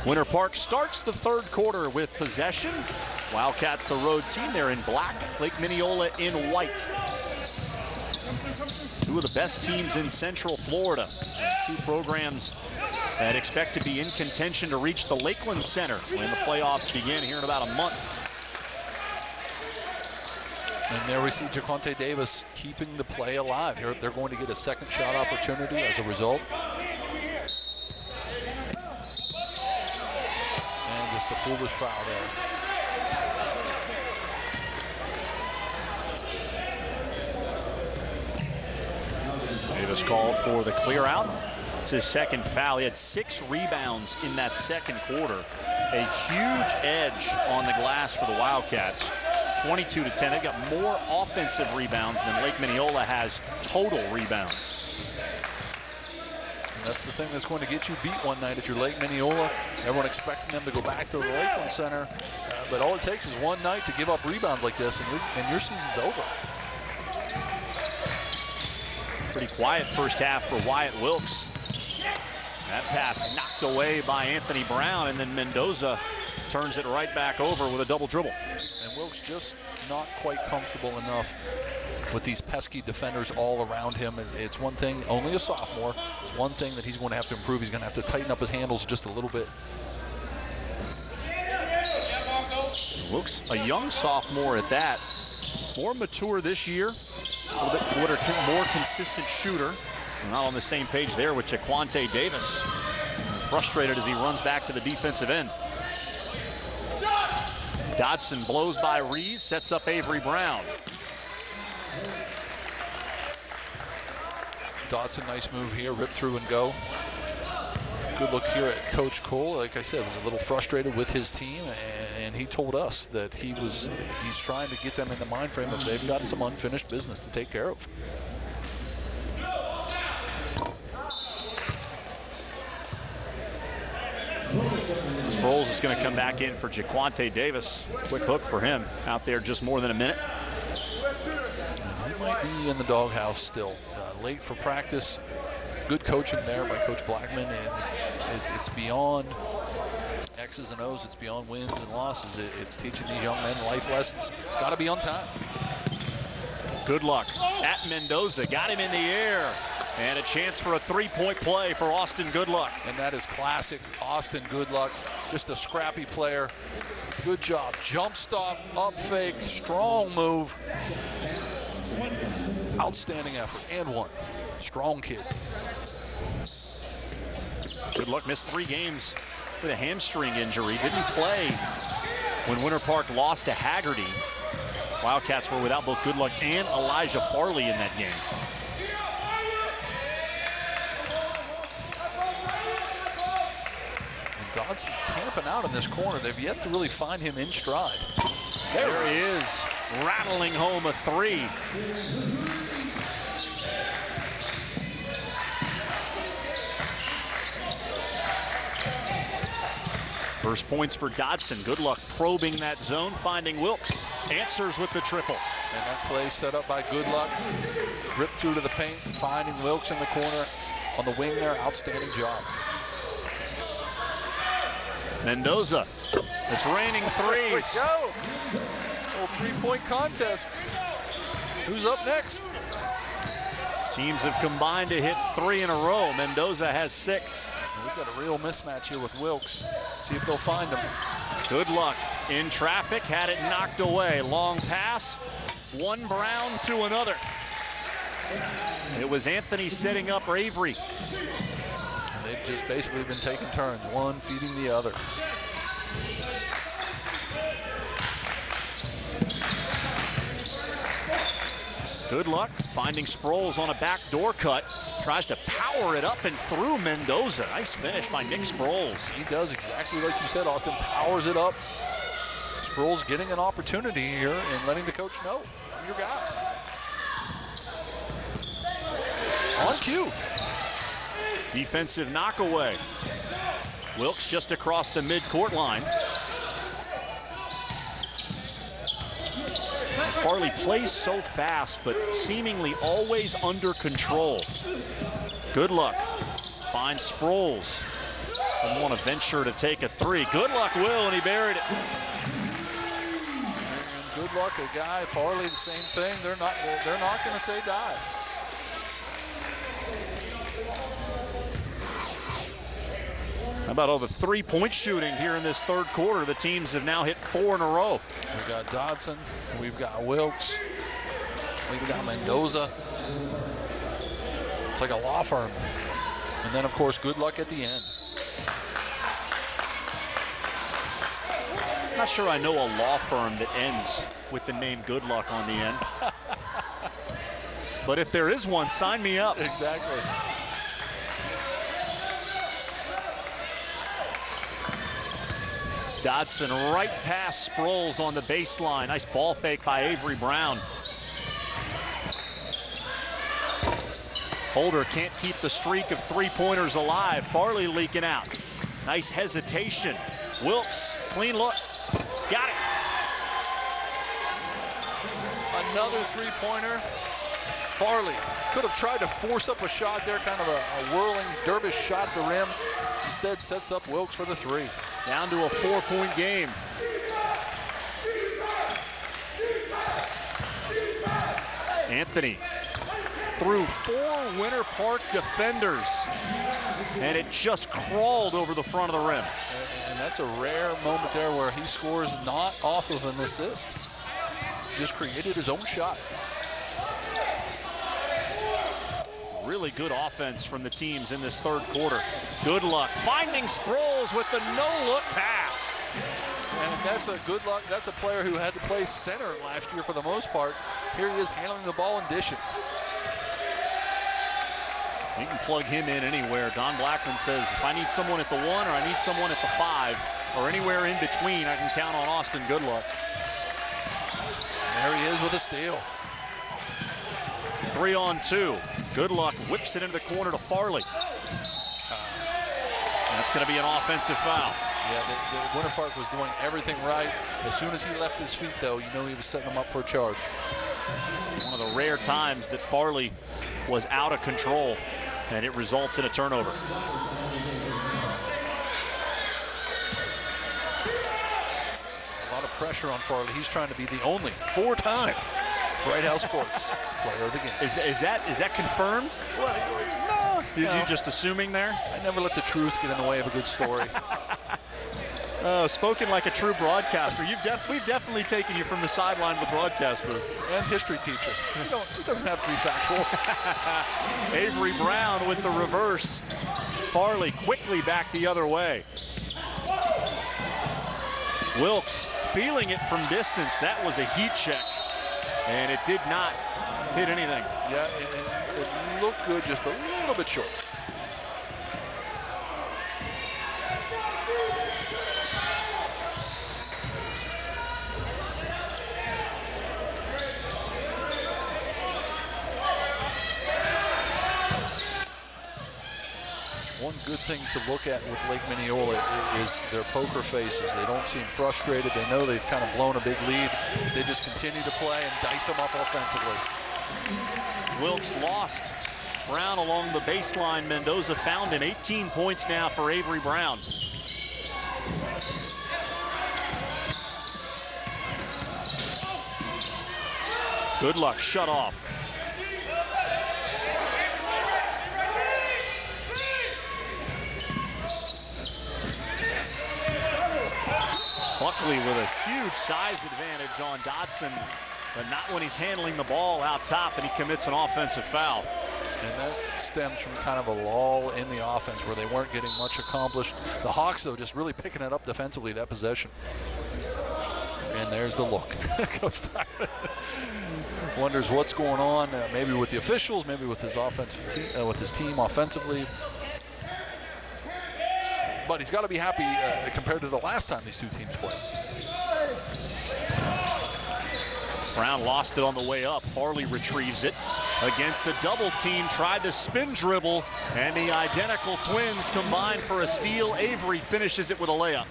Winter Park starts the third quarter with possession. Wildcats, the road team, they're in black. Lake Minneola in white. Two of the best teams in Central Florida. Two programs that expect to be in contention to reach the Lakeland Center when the playoffs begin here in about a month. And there we see Jaquante Davis keeping the play alive. Here they're going to get a second shot opportunity as a result. And just a foolish foul there. Davis called for the clear out. It's his second foul. He had 6 rebounds in that second quarter. A huge edge on the glass for the Wildcats. 22-10. They've got more offensive rebounds than Lake Minneola has total rebounds. That's the thing that's going to get you beat one night if you're Lake Minneola. Everyone expecting them to go back to the Lakeland Center. But all it takes is one night to give up rebounds like this, and your season's over. Pretty quiet first half for Wyatt Wilkes. That pass knocked away by Anthony Brown, and then Mendoza turns it right back over with a double dribble. And Wilkes just not quite comfortable enough with these pesky defenders all around him. It's one thing, only a sophomore, it's one thing that he's going to have to improve. He's going to have to tighten up his handles just a little bit. Wilkes, a young sophomore at that, more mature this year, a little bit more consistent shooter. We're not on the same page there with Jaquante Davis. Frustrated as he runs back to the defensive end. Dodson blows by Reeves, sets up Avery Brown. Dodson, nice move here, rip through and go. Good look here at Coach Cole. Like I said, was a little frustrated with his team, and he told us that he's trying to get them in the mind frame of they've got some unfinished business to take care of. Sproles is going to come back in for Jaquante Davis. Quick hook for him out there, just more than a minute. And he might be in the doghouse still. Late for practice. Good coaching there by Coach Blackman. And it's beyond X's and O's. It's beyond wins and losses. It's teaching these young men life lessons. Got to be on time. Good luck at Mendoza. Got him in the air. And a chance for a three-point play for Austin Goodluck. And that is classic Austin Goodluck. Just a scrappy player. Good job. Jump stop, up fake, strong move. Outstanding effort, and one. Strong kid. Goodluck missed 3 games with a hamstring injury. Didn't play when Winter Park lost to Haggerty. Wildcats were without both Goodluck and Elijah Farley in that game. Dodson camping out in this corner. They've yet to really find him in stride. There he is, rattling home a 3. First points for Dodson. Goodluck probing that zone, finding Wilkes. Answers with the triple. And that play set up by Goodluck. Ripped through to the paint, finding Wilkes in the corner. On the wing there, outstanding job. Mendoza, it's raining threes. Here we go. Little three-point contest. Who's up next? Teams have combined to hit 3 in a row. Mendoza has 6. We've got a real mismatch here with Wilkes. See if they'll find him. Goodluck in traffic, had it knocked away. Long pass, one Brown to another. It was Anthony setting up Avery. They've just basically been taking turns, one feeding the other. Goodluck finding Sproles on a backdoor cut. Tries to power it up and through Mendoza. Nice finish by Nick Sproles. He does exactly like you said, Austin. Powers it up. Sproles getting an opportunity here and letting the coach know, I'm your guy. On cue. Defensive knockaway. Wilkes just across the midcourt line. Farley plays so fast, but seemingly always under control. Goodluck finds Sproles. Doesn't want to venture to take a 3. Goodluck will, and he buried it. And Goodluck, a guy, Farley, the same thing. They're not going to say die. How about all the three-point shooting here in this third quarter? The teams have now hit 4 in a row. We've got Dodson, we've got Wilkes, we've got Mendoza. It's like a law firm. And then, of course, Goodluck at the end. I'm not sure I know a law firm that ends with the name Goodluck on the end. But if there is one, sign me up. Exactly. Dodson right past Sproles on the baseline. Nice ball fake by Avery Brown. Holder can't keep the streak of three-pointers alive. Farley leaking out. Nice hesitation. Wilkes, clean look. Got it. Another three-pointer. Farley could have tried to force up a shot there, kind of a whirling dervish shot at the rim. Instead sets up Wilkes for the three. Down to a 4-point game. Anthony through 4 Winter Park defenders, and it just crawled over the front of the rim. And that's a rare moment there where he scores not off of an assist. Just created his own shot. Really good offense from the teams in this third quarter. Good luck finding Sproles with the no-look pass. And that's a good luck. That's a player who had to play center last year for the most part. Here he is handling the ball and dishing. You can plug him in anywhere. Don Blackman says, if I need someone at the 1 or I need someone at the 5 or anywhere in between, I can count on Austin Goodluck. There he is with a steal. 3-on-2. Goodluck whips it into the corner to Farley. That's going to be an offensive foul. Yeah, the Winter Park was doing everything right. As soon as he left his feet, though, you know he was setting them up for a charge. One of the rare times that Farley was out of control, and it results in a turnover. A lot of pressure on Farley. He's trying to be the only 4-time Bright House Sports player of the game. Is that confirmed? Well, no. You just assuming there? I never let the truth get in the way of a good story. Spoken like a true broadcaster. We've definitely taken you from the sideline of the broadcast booth. And history teacher. It doesn't have to be factual. Avery Brown with the reverse. Farley quickly back the other way. Wilkes feeling it from distance. That was a heat check, and it did not hit anything. Yeah, it looked good, just a little bit short. One good thing to look at with Lake Minneola is their poker faces. They don't seem frustrated. They know they've kind of blown a big lead. They just continue to play and dice them up offensively. Wilkes lost. Brown along the baseline. Mendoza found him. 18 points now for Avery Brown. Goodluck shut off. Buckley with a huge size advantage on Dodson, but not when he's handling the ball out top, and he commits an offensive foul. And that stems from kind of a lull in the offense where they weren't getting much accomplished. The Hawks, though, just really picking it up defensively, that possession. And there's the look. Coach Blackman wonders what's going on, maybe with the officials, maybe with his offensive team, with his team offensively. But he's got to be happy compared to the last time these two teams played. Brown lost it on the way up. Farley retrieves it against a double team. Tried to spin dribble, and the identical twins combine for a steal. Avery finishes it with a layup.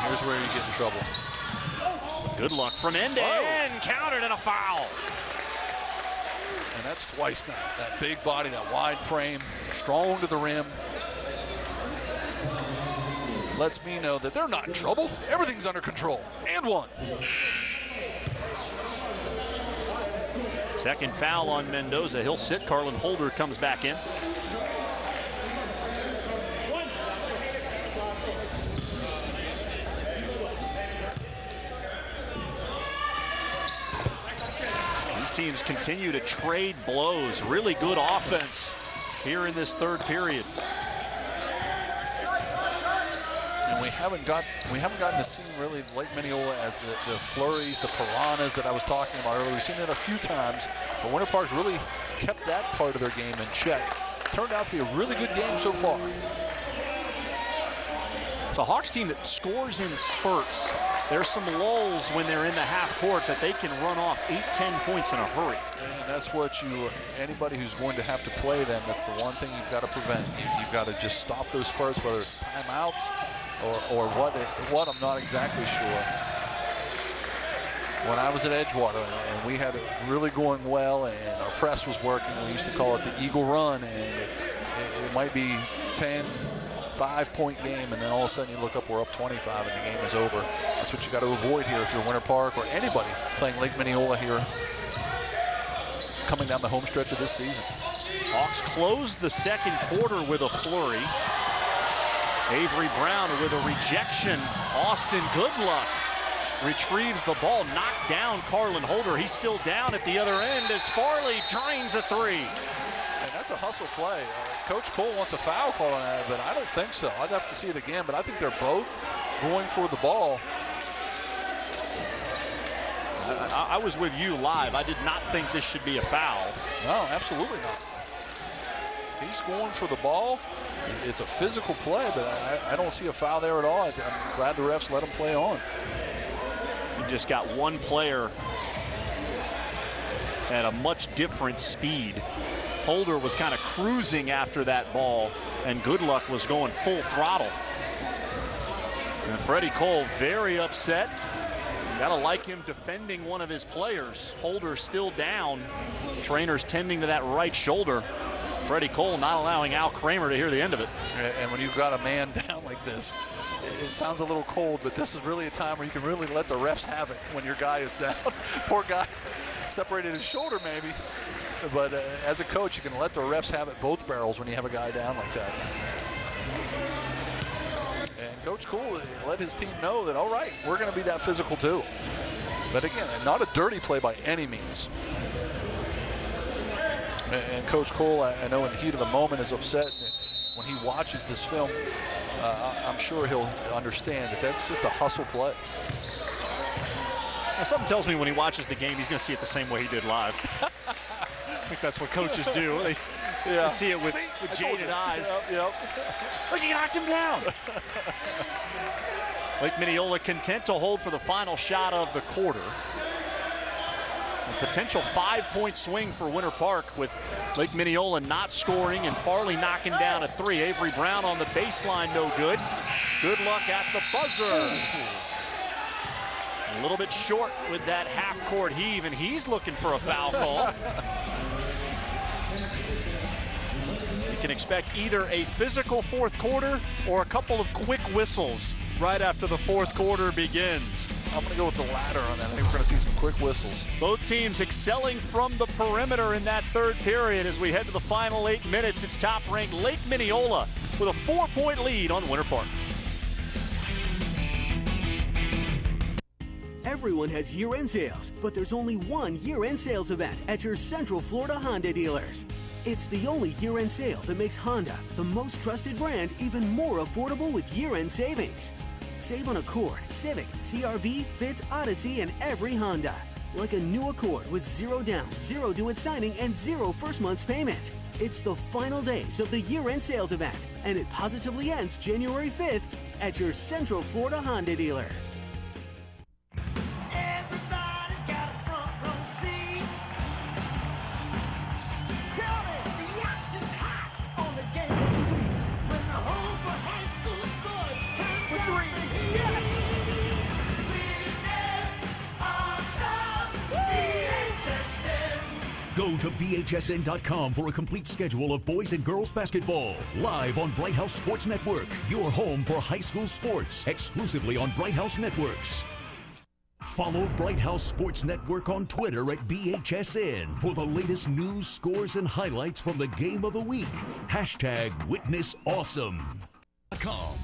Here's where you get in trouble. Goodluck from end to end, countered and a foul. And that's twice now. That big body, that wide frame, strong to the rim. Lets me know that they're not in trouble. Everything's under control. And one. Second foul on Mendoza. He'll sit. Carlin Holder comes back in. These teams continue to trade blows. Really good offense here in this third period. And we haven't gotten to see really Lake Minneola as the flurries, the piranhas that I was talking about earlier. We've seen it a few times, but Winter Park's really kept that part of their game in check. Turned out to be a really good game so far. It's a Hawks team that scores in spurts. there's some lulls when they're in the half court that they can run off 8-10 points in a hurry. And that's what anybody who's going to have to play them, that's the one thing you've got to prevent. You've got to just stop those spurts, whether it's timeouts or what, I'm not exactly sure. When I was at Edgewater and we had it really going well and our press was working, we used to call it the Eagle Run, and it might be 5-point game, and then all of a sudden you look up, we're up 25 and the game is over. That's what you got to avoid here if you're Winter Park or anybody playing Lake Minneola here coming down the home stretch of this season. Hawks closed the second quarter with a flurry. Avery Brown with a rejection. Austin Goodluck retrieves the ball, knocked down Carlin Holder. He's still down at the other end as Farley drains a three. And that's a hustle play. Coach Cole wants a foul call on that, but I don't think so. I'd have to see it again, but I think they're both going for the ball. I was with you live. I did not think this should be a foul. No, absolutely not. He's going for the ball. It's a physical play, but I don't see a foul there at all. I'm glad the refs let him play on. You just got one player at a much different speed. Holder was kind of cruising after that ball, and Goodluck was going full throttle. And Freddie Cole very upset. You gotta like him defending one of his players. Holder still down. Trainer's tending to that right shoulder. Freddie Cole not allowing Al Kramer to hear the end of it. And when you've got a man down like this, it sounds a little cold, but this is really a time where you can really let the refs have it when your guy is down. Poor guy separated his shoulder maybe. But as a coach, you can let the refs have it both barrels when you have a guy down like that. And Coach Cole let his team know that, all right, we're going to be that physical too. But again, not a dirty play by any means. And Coach Cole, I know in the heat of the moment, is upset. When he watches this film, I'm sure he'll understand that that's just a hustle play. Now, something tells me when he watches the game, he's going to see it the same way he did live. I think that's what coaches do. They see it with jaded eyes. Yep. Look, he knocked him down. Lake Minneola content to hold for the final shot of the quarter. A potential 5-point swing for Winter Park with Lake Minneola not scoring and Farley knocking down a three. Avery Brown on the baseline, no good. Goodluck at the buzzer. A little bit short with that half-court heave, and he's looking for a foul call. You can expect either a physical fourth quarter or a couple of quick whistles right after the fourth quarter begins. I'm going to go with the latter on that. I think we're going to see some quick whistles. Both teams excelling from the perimeter in that third period. As we head to the final 8 minutes, it's top-ranked Lake Minneola with a 4-point lead on Winter Park. Everyone has year-end sales, but there's only one year-end sales event at your Central Florida Honda dealers. It's the only year-end sale that makes Honda, the most trusted brand, even more affordable with year-end savings. Save on Accord, Civic, CR-V, Fit, Odyssey, and every Honda. Like a new Accord with 0 down, 0 due at signing, and 0 first month's payment. It's the final days of the year-end sales event, and it positively ends January 5th at your Central Florida Honda dealer. Go to BHSN.com for a complete schedule of boys and girls basketball. Live on Bright House Sports Network, your home for high school sports, exclusively on Bright House Networks. Follow Bright House Sports Network on Twitter at BHSN for the latest news, scores, and highlights from the game of the week. #WitnessAwesome.com.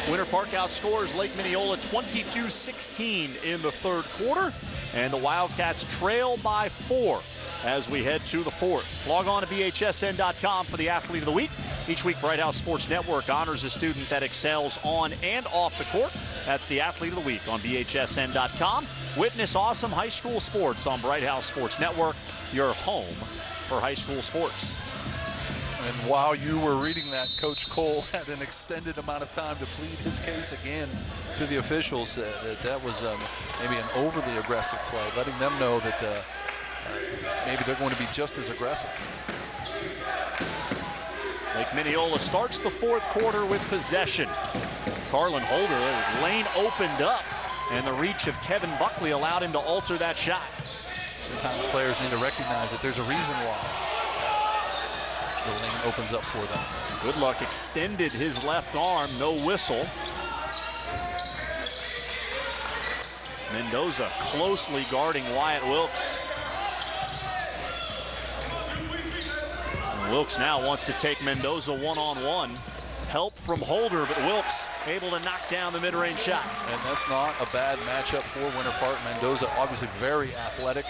Winter Park outscores Lake Minneola 22-16 in the third quarter, and the Wildcats trail by 4 as we head to the fourth. Log on to BHSN.com for the Athlete of the Week. Each week, Bright House Sports Network honors a student that excels on and off the court. That's the Athlete of the Week on BHSN.com. Witness awesome high school sports on Bright House Sports Network, your home for high school sports. And while you were reading that, Coach Cole had an extended amount of time to plead his case again to the officials that was maybe an overly aggressive play, letting them know that maybe they're going to be just as aggressive. Lake Minneola starts the fourth quarter with possession. Carlin Holder, lane opened up, and the reach of Kevin Buckley allowed him to alter that shot. Sometimes players need to recognize that there's a reason why the lane opens up for them. Goodluck extended his left arm, no whistle. Mendoza closely guarding Wyatt Wilkes. And Wilkes now wants to take Mendoza one-on-one. Help from Holder, but Wilkes able to knock down the mid-range shot. And that's not a bad matchup for Winter Park. Mendoza obviously very athletic,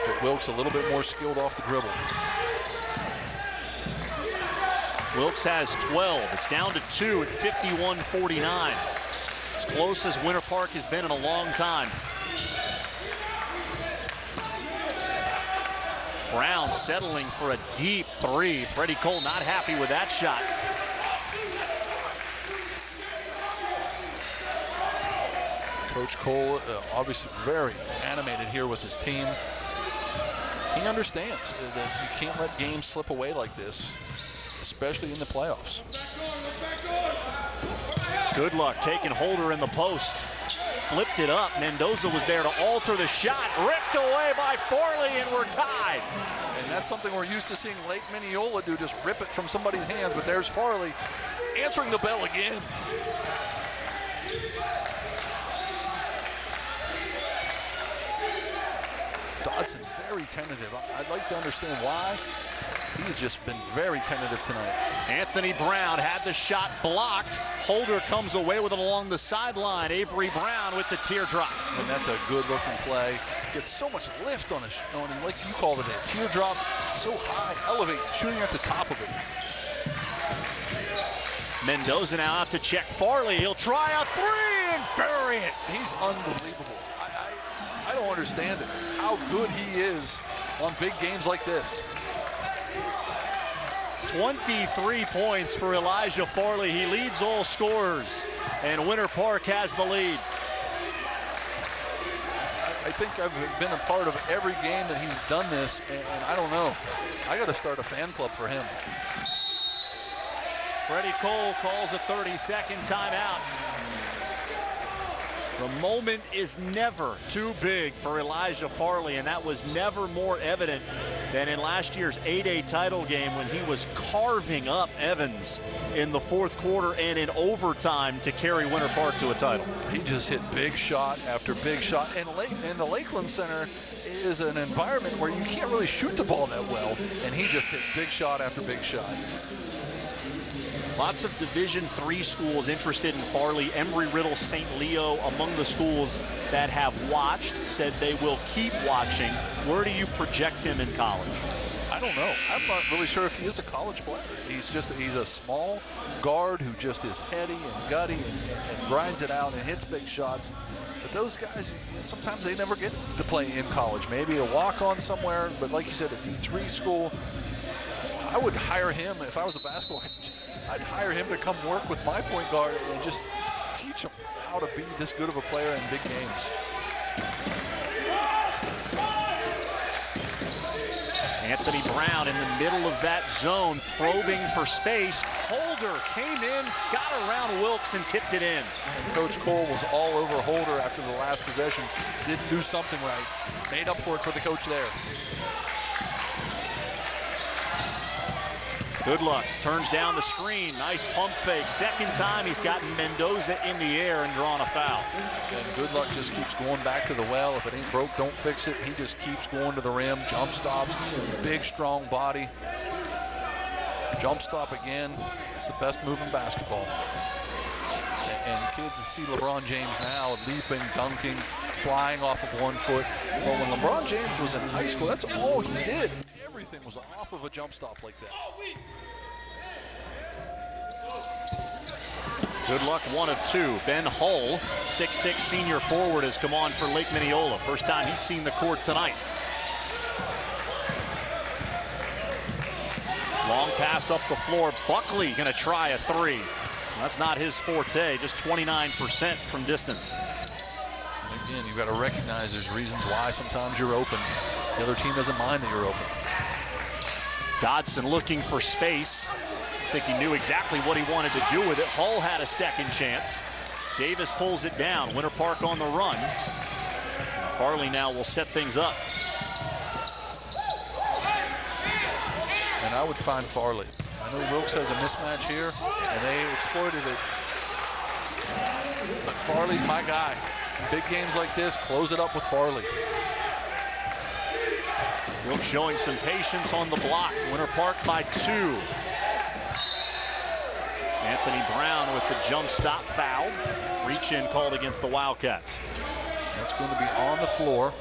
but Wilkes a little bit more skilled off the dribble. Wilkes has 12. It's down to 2 at 51-49. As close as Winter Park has been in a long time. Brown settling for a deep three. Freddie Cole not happy with that shot. Coach Cole obviously very animated here with his team. He understands that you can't let games slip away like this, especially in the playoffs. Goodluck taking Holder in the post. Flipped it up. Mendoza was there to alter the shot. Ripped away by Farley, and we're tied. And that's something we're used to seeing Lake Minneola do, just rip it from somebody's hands. But there's Farley answering the bell again. Dodson very tentative. I'd like to understand why. He's just been very tentative tonight. Anthony Brown had the shot blocked. Holder comes away with it along the sideline. Avery Brown with the teardrop. And that's a good-looking play. Gets so much lift on him, like you called it, a teardrop, so high, elevate, shooting at the top of it. Mendoza now out to check Farley. He'll try a three and bury it. He's unbelievable. I don't understand it, how good he is on big games like this. 23 points for Elijah Farley. He leads all scorers, and Winter Park has the lead. I think I've been a part of every game that he's done this, and I don't know. I got to start a fan club for him. Freddie Cole calls a 30-second timeout. The moment is never too big for Elijah Farley, and that was never more evident than in last year's 8A title game when he was carving up Evans in the fourth quarter and in overtime to carry Winter Park to a title. He just hit big shot after big shot, and the Lakeland Center is an environment where you can't really shoot the ball that well, and he just hit big shot after big shot. Lots of Division III schools interested in Farley. Embry-Riddle, St. Leo among the schools that have watched, said they will keep watching. Where do you project him in college? I don't know. I'm not really sure if he is a college player. He's a small guard who just is heady and gutty and grinds it out and hits big shots. But those guys, sometimes they never get to play in college. Maybe a walk-on somewhere, but like you said, a D3 school. I would hire him if I was a basketball coach. I'd hire him to come work with my point guard and just teach him how to be this good of a player in big games. Anthony Brown in the middle of that zone, probing for space. Holder came in, got around Wilkes, and tipped it in. And Coach Cole was all over Holder after the last possession. Didn't do something right. Made up for it for the coach there. Goodluck turns down the screen. Nice pump fake. Second time he's gotten Mendoza in the air and drawn a foul. And Goodluck just keeps going back to the well. If it ain't broke, don't fix it. He just keeps going to the rim. Jump stops. Big, strong body. Jump stop again. It's the best move in basketball. And kids see LeBron James now leaping, dunking, flying off of 1 foot. Well, when LeBron James was in high school, that's all he did. Everything was off of a jump stop like that. Goodluck, 1 of 2. Ben Hull, 6'6" senior forward, has come on for Lake Minneola. First time he's seen the court tonight. Long pass up the floor. Buckley going to try a three. That's not his forte, just 29% from distance. And again, you've got to recognize there's reasons why sometimes you're open. The other team doesn't mind that you're open. Dodson looking for space. I think he knew exactly what he wanted to do with it. Hull had a second chance. Davis pulls it down. Winter Park on the run. Farley now will set things up. And I would find Farley. I know Wilkes has a mismatch here, and they exploited it. But Farley's my guy. In big games like this, close it up with Farley. Wilkes showing some patience on the block. Winter Park by 2. Anthony Brown with the jump stop foul. Reach in called against the Wildcats. That's going to be on the floor.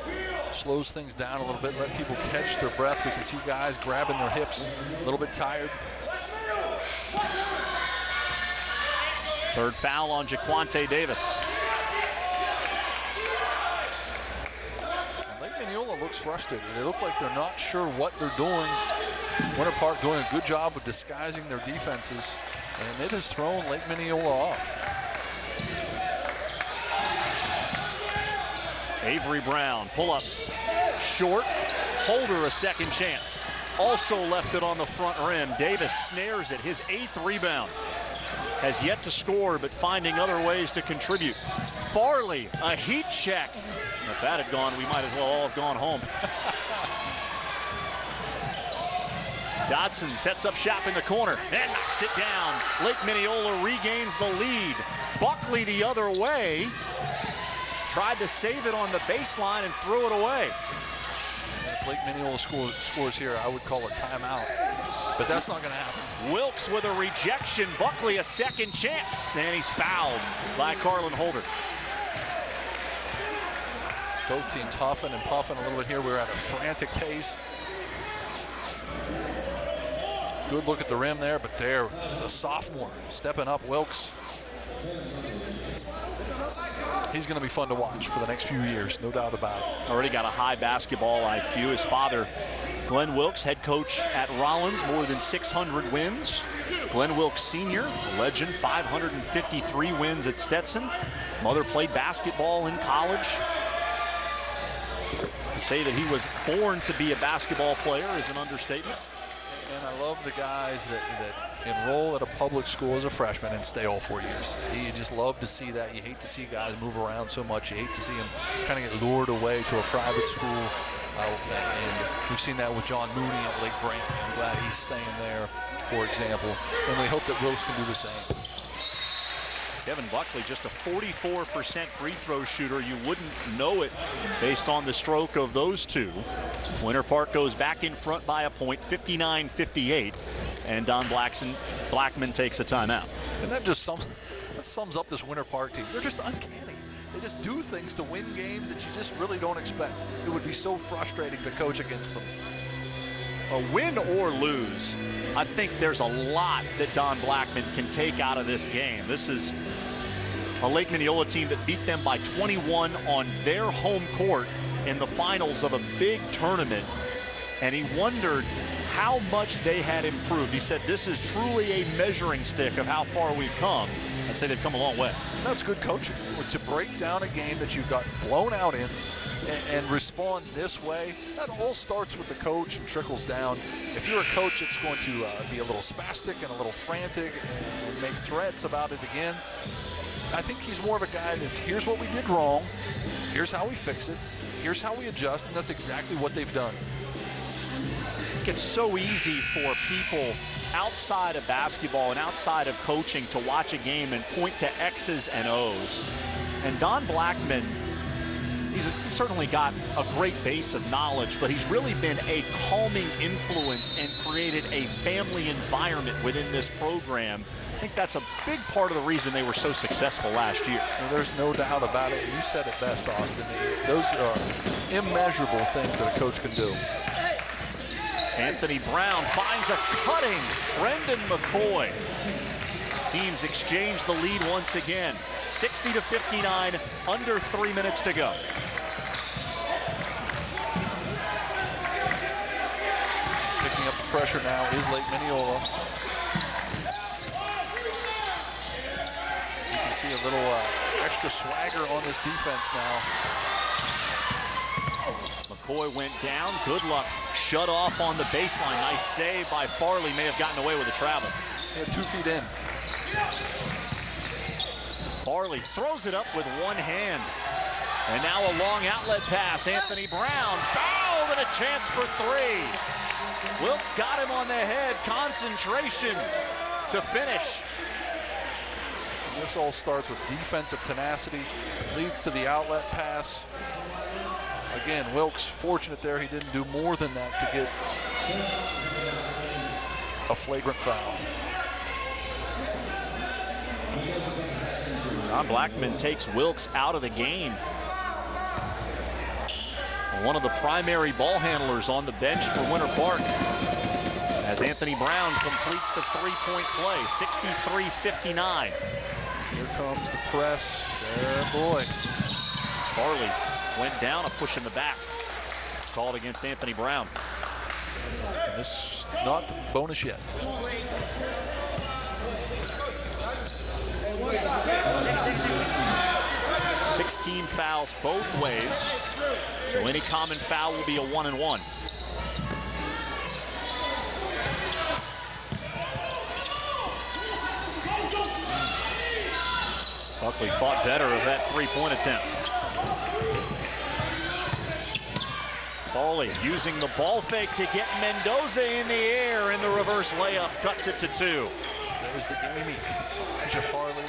Slows things down a little bit, let people catch their breath. We can see guys grabbing their hips, a little bit tired. Third foul on Jaquante Davis. Lake Minneola looks frustrated. They look like they're not sure what they're doing. Winter Park doing a good job of disguising their defenses, and it has thrown Lake Minneola off. Avery Brown, pull up, short. Holder a second chance. Also left it on the front rim. Davis snares it, his 8th rebound. Has yet to score, but finding other ways to contribute. Farley, a heat check. If that had gone, we might as well all have gone home. Dodson sets up shop in the corner and knocks it down. Lake Minneola regains the lead. Buckley the other way. Tried to save it on the baseline and threw it away. If Lake Minneola scores here, I would call a timeout, but that's not going to happen. Wilkes with a rejection. Buckley a second chance, and he's fouled by Carlin Holder. Both teams huffing and puffing a little bit here. We're at a frantic pace. Good look at the rim there, but there is the sophomore stepping up, Wilkes. He's going to be fun to watch for the next few years, no doubt about it. Already got a high basketball IQ. His father, Glenn Wilkes, head coach at Rollins, more than 600 wins. Glenn Wilkes Sr., a legend, 553 wins at Stetson. Mother played basketball in college. To say that he was born to be a basketball player is an understatement. And I love the guys that enroll at a public school as a freshman and stay all 4 years. You just love to see that. You hate to see guys move around so much. You hate to see them kind of get lured away to a private school. And we've seen that with John Mooney at Lake Brantley. I'm glad he's staying there, for example. And we hope that Wilkes can do the same. Kevin Buckley, just a 44% free throw shooter. You wouldn't know it based on the stroke of those two. Winter Park goes back in front by a point, 59-58, and Don Blackman takes a timeout. And that sums up this Winter Park team. They're just uncanny. They just do things to win games that you just really don't expect. It would be so frustrating to coach against them. A win or lose, I think there's a lot that Don Blackman can take out of this game. This is a Lake Minneola team that beat them by 21 on their home court in the finals of a big tournament, and he wondered how much they had improved. He said this is truly a measuring stick of how far we've come. I'd say they've come a long way. That's good coaching. To break down a game that you got blown out in and respond this way, that all starts with the coach and trickles down. If you're a coach that's going to be a little spastic and a little frantic and make threats about it again, I think he's more of a guy that's here's what we did wrong, here's how we fix it, here's how we adjust, and that's exactly what they've done. It's so easy for people outside of basketball and outside of coaching to watch a game and point to X's and O's. And Don Blackman, he's certainly got a great base of knowledge, but he's really been a calming influence and created a family environment within this program. I think that's a big part of the reason they were so successful last year. Well, there's no doubt about it. You said it best, Austin. Those are immeasurable things that a coach can do. Anthony Brown finds a cutting Brendan McCoy. Teams exchange the lead once again. 60-59, under 3 minutes to go. Picking up the pressure now is Lake Minneola. You can see a little extra swagger on this defense now. McCoy went down. Goodluck shut off on the baseline. Nice save by Farley. May have gotten away with the travel. He had 2 feet in. Farley throws it up with one hand. And now a long outlet pass. Anthony Brown fouled and a chance for 3. Wilkes got him on the head. Concentration to finish. This all starts with defensive tenacity, leads to the outlet pass. Again, Wilkes fortunate there. He didn't do more than that to get a flagrant foul. Don Blackman takes Wilkes out of the game. One of the primary ball handlers on the bench for Winter Park, as Anthony Brown completes the 3-point play, 63-59. Here comes the press. Oh boy. Farley went down, a push in the back. Called against Anthony Brown. And this not the bonus yet. "16 fouls both ways. So any common foul will be a 1-and-1. Buckley fought better of that 3-point attempt. Foley using the ball fake to get Mendoza in the air, and the reverse layup cuts it to 2. There's the gamey Elijah Farley.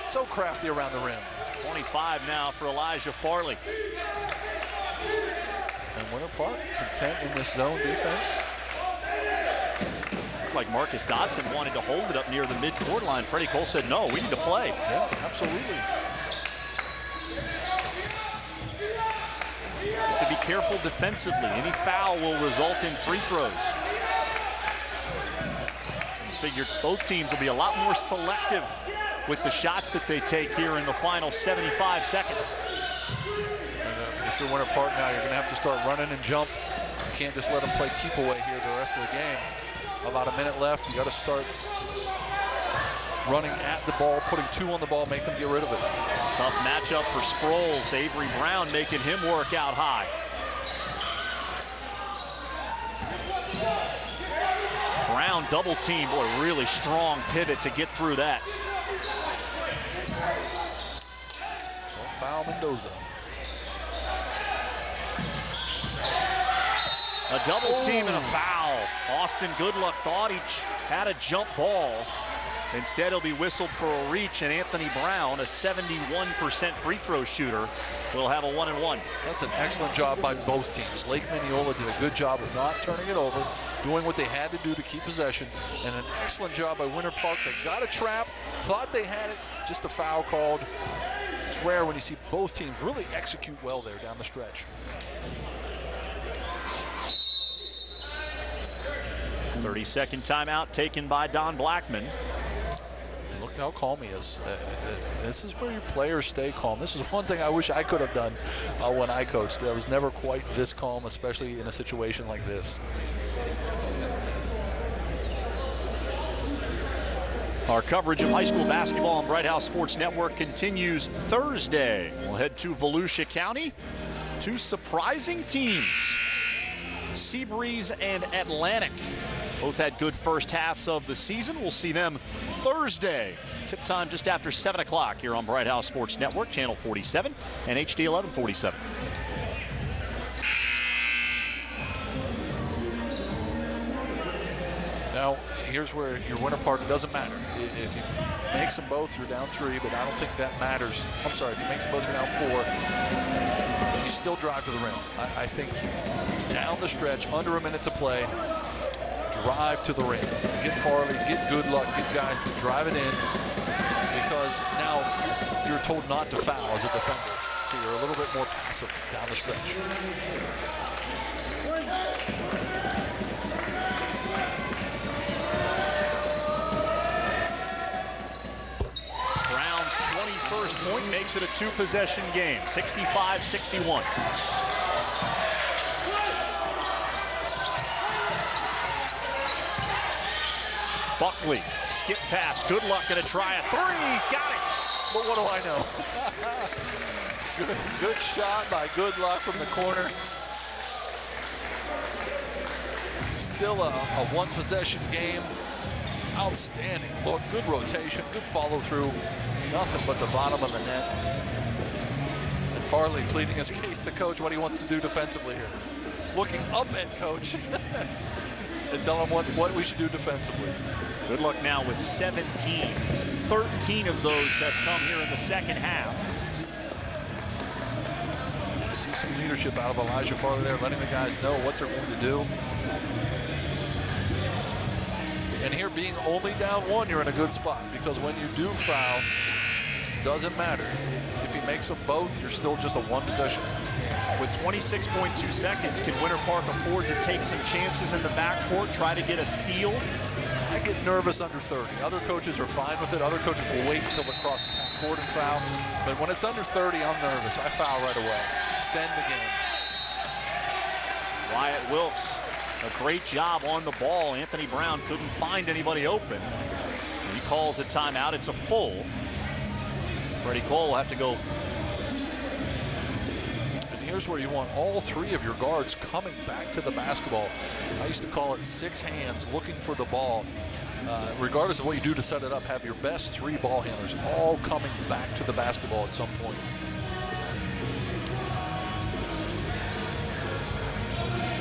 So crafty around the rim. 25 now for Elijah Farley. And Winter Park content in this zone defense. Looked like Marcus Dodson wanted to hold it up near the mid-court line. Freddie Cole said, no, we need to play. Yeah, absolutely. You have to be careful defensively. Any foul will result in free throws. You figure both teams will be a lot more selective with the shots that they take here in the final 75 seconds. If you're Winter Park now, you're going to have to start running and jump. You can't just let them play keep away here the rest of the game. About a minute left. You got to start running at the ball, putting 2 on the ball, make them get rid of it. Tough matchup for Sproles. Avery Brown making him work out high. Brown double team. Boy, really strong pivot to get through that. Don't foul Mendoza. A double team and a foul. Austin Goodluck thought he had a jump ball. Instead, he'll be whistled for a reach, and Anthony Brown, a 71% free throw shooter, will have a 1-and-1. That's an excellent job by both teams. Lake Minneola did a good job of not turning it over, doing what they had to do to keep possession, and an excellent job by Winter Park. They got a trap, thought they had it, just a foul called. It's rare when you see both teams really execute well there down the stretch. 30-second timeout taken by Don Blackman. And look how calm he is. This is where your players stay calm. This is one thing I wish I could have done when I coached. I was never quite this calm, especially in a situation like this. Our coverage of high school basketball on Bright House Sports Network continues Thursday. We'll head to Volusia County. 2 surprising teams, Seabreeze and Atlantic. Both had good first halves of the season. We'll see them Thursday. Tip time just after 7 o'clock here on Bright House Sports Network, Channel 47 and HD 1147. Now, here's where your Winter Park, it doesn't matter. If he makes them both, you're down 3, but I don't think that matters. I'm sorry, if he makes them both, you're down 4. You still drive to the rim. I think down the stretch, under a minute to play, drive to the rim. Get Farley, get Goodluck, get guys to drive it in, because now you're told not to foul as a defender. So you're a little bit more passive down the stretch. Brown's 21st point makes it a 2-possession game, 65-61. Buckley, skip pass, Goodluck gonna try a three, he's got it. But what do I know? Good shot by Goodluck from the corner. Still a one-possession game. Outstanding look, good rotation, good follow-through. Nothing but the bottom of the net. And Farley pleading his case to coach what he wants to do defensively here. Looking up at coach and tell him what we should do defensively. Goodluck now with 17. 13 of those have come here in the second half. See some leadership out of Elijah Farley there, letting the guys know what they're going to do. And here, being only down one, you're in a good spot, because when you do foul, doesn't matter. If he makes them both, you're still just a one-possession. With 26.2 seconds, can Winter Park afford to take some chances in the backcourt, try to get a steal? I get nervous under 30. Other coaches are fine with it. Other coaches will wait until it crosses half court and foul. But when it's under 30, I'm nervous. I foul right away. Extend the game. Wyatt Wilkes, a great job on the ball. Anthony Brown couldn't find anybody open. He calls a timeout. It's a full. Freddie Cole will have to go. And here's where you want all three of your guards coming back to the basketball. I used to call it 6 hands looking for the ball. Regardless of what you do to set it up, have your best 3 ball handlers all coming back to the basketball at some point.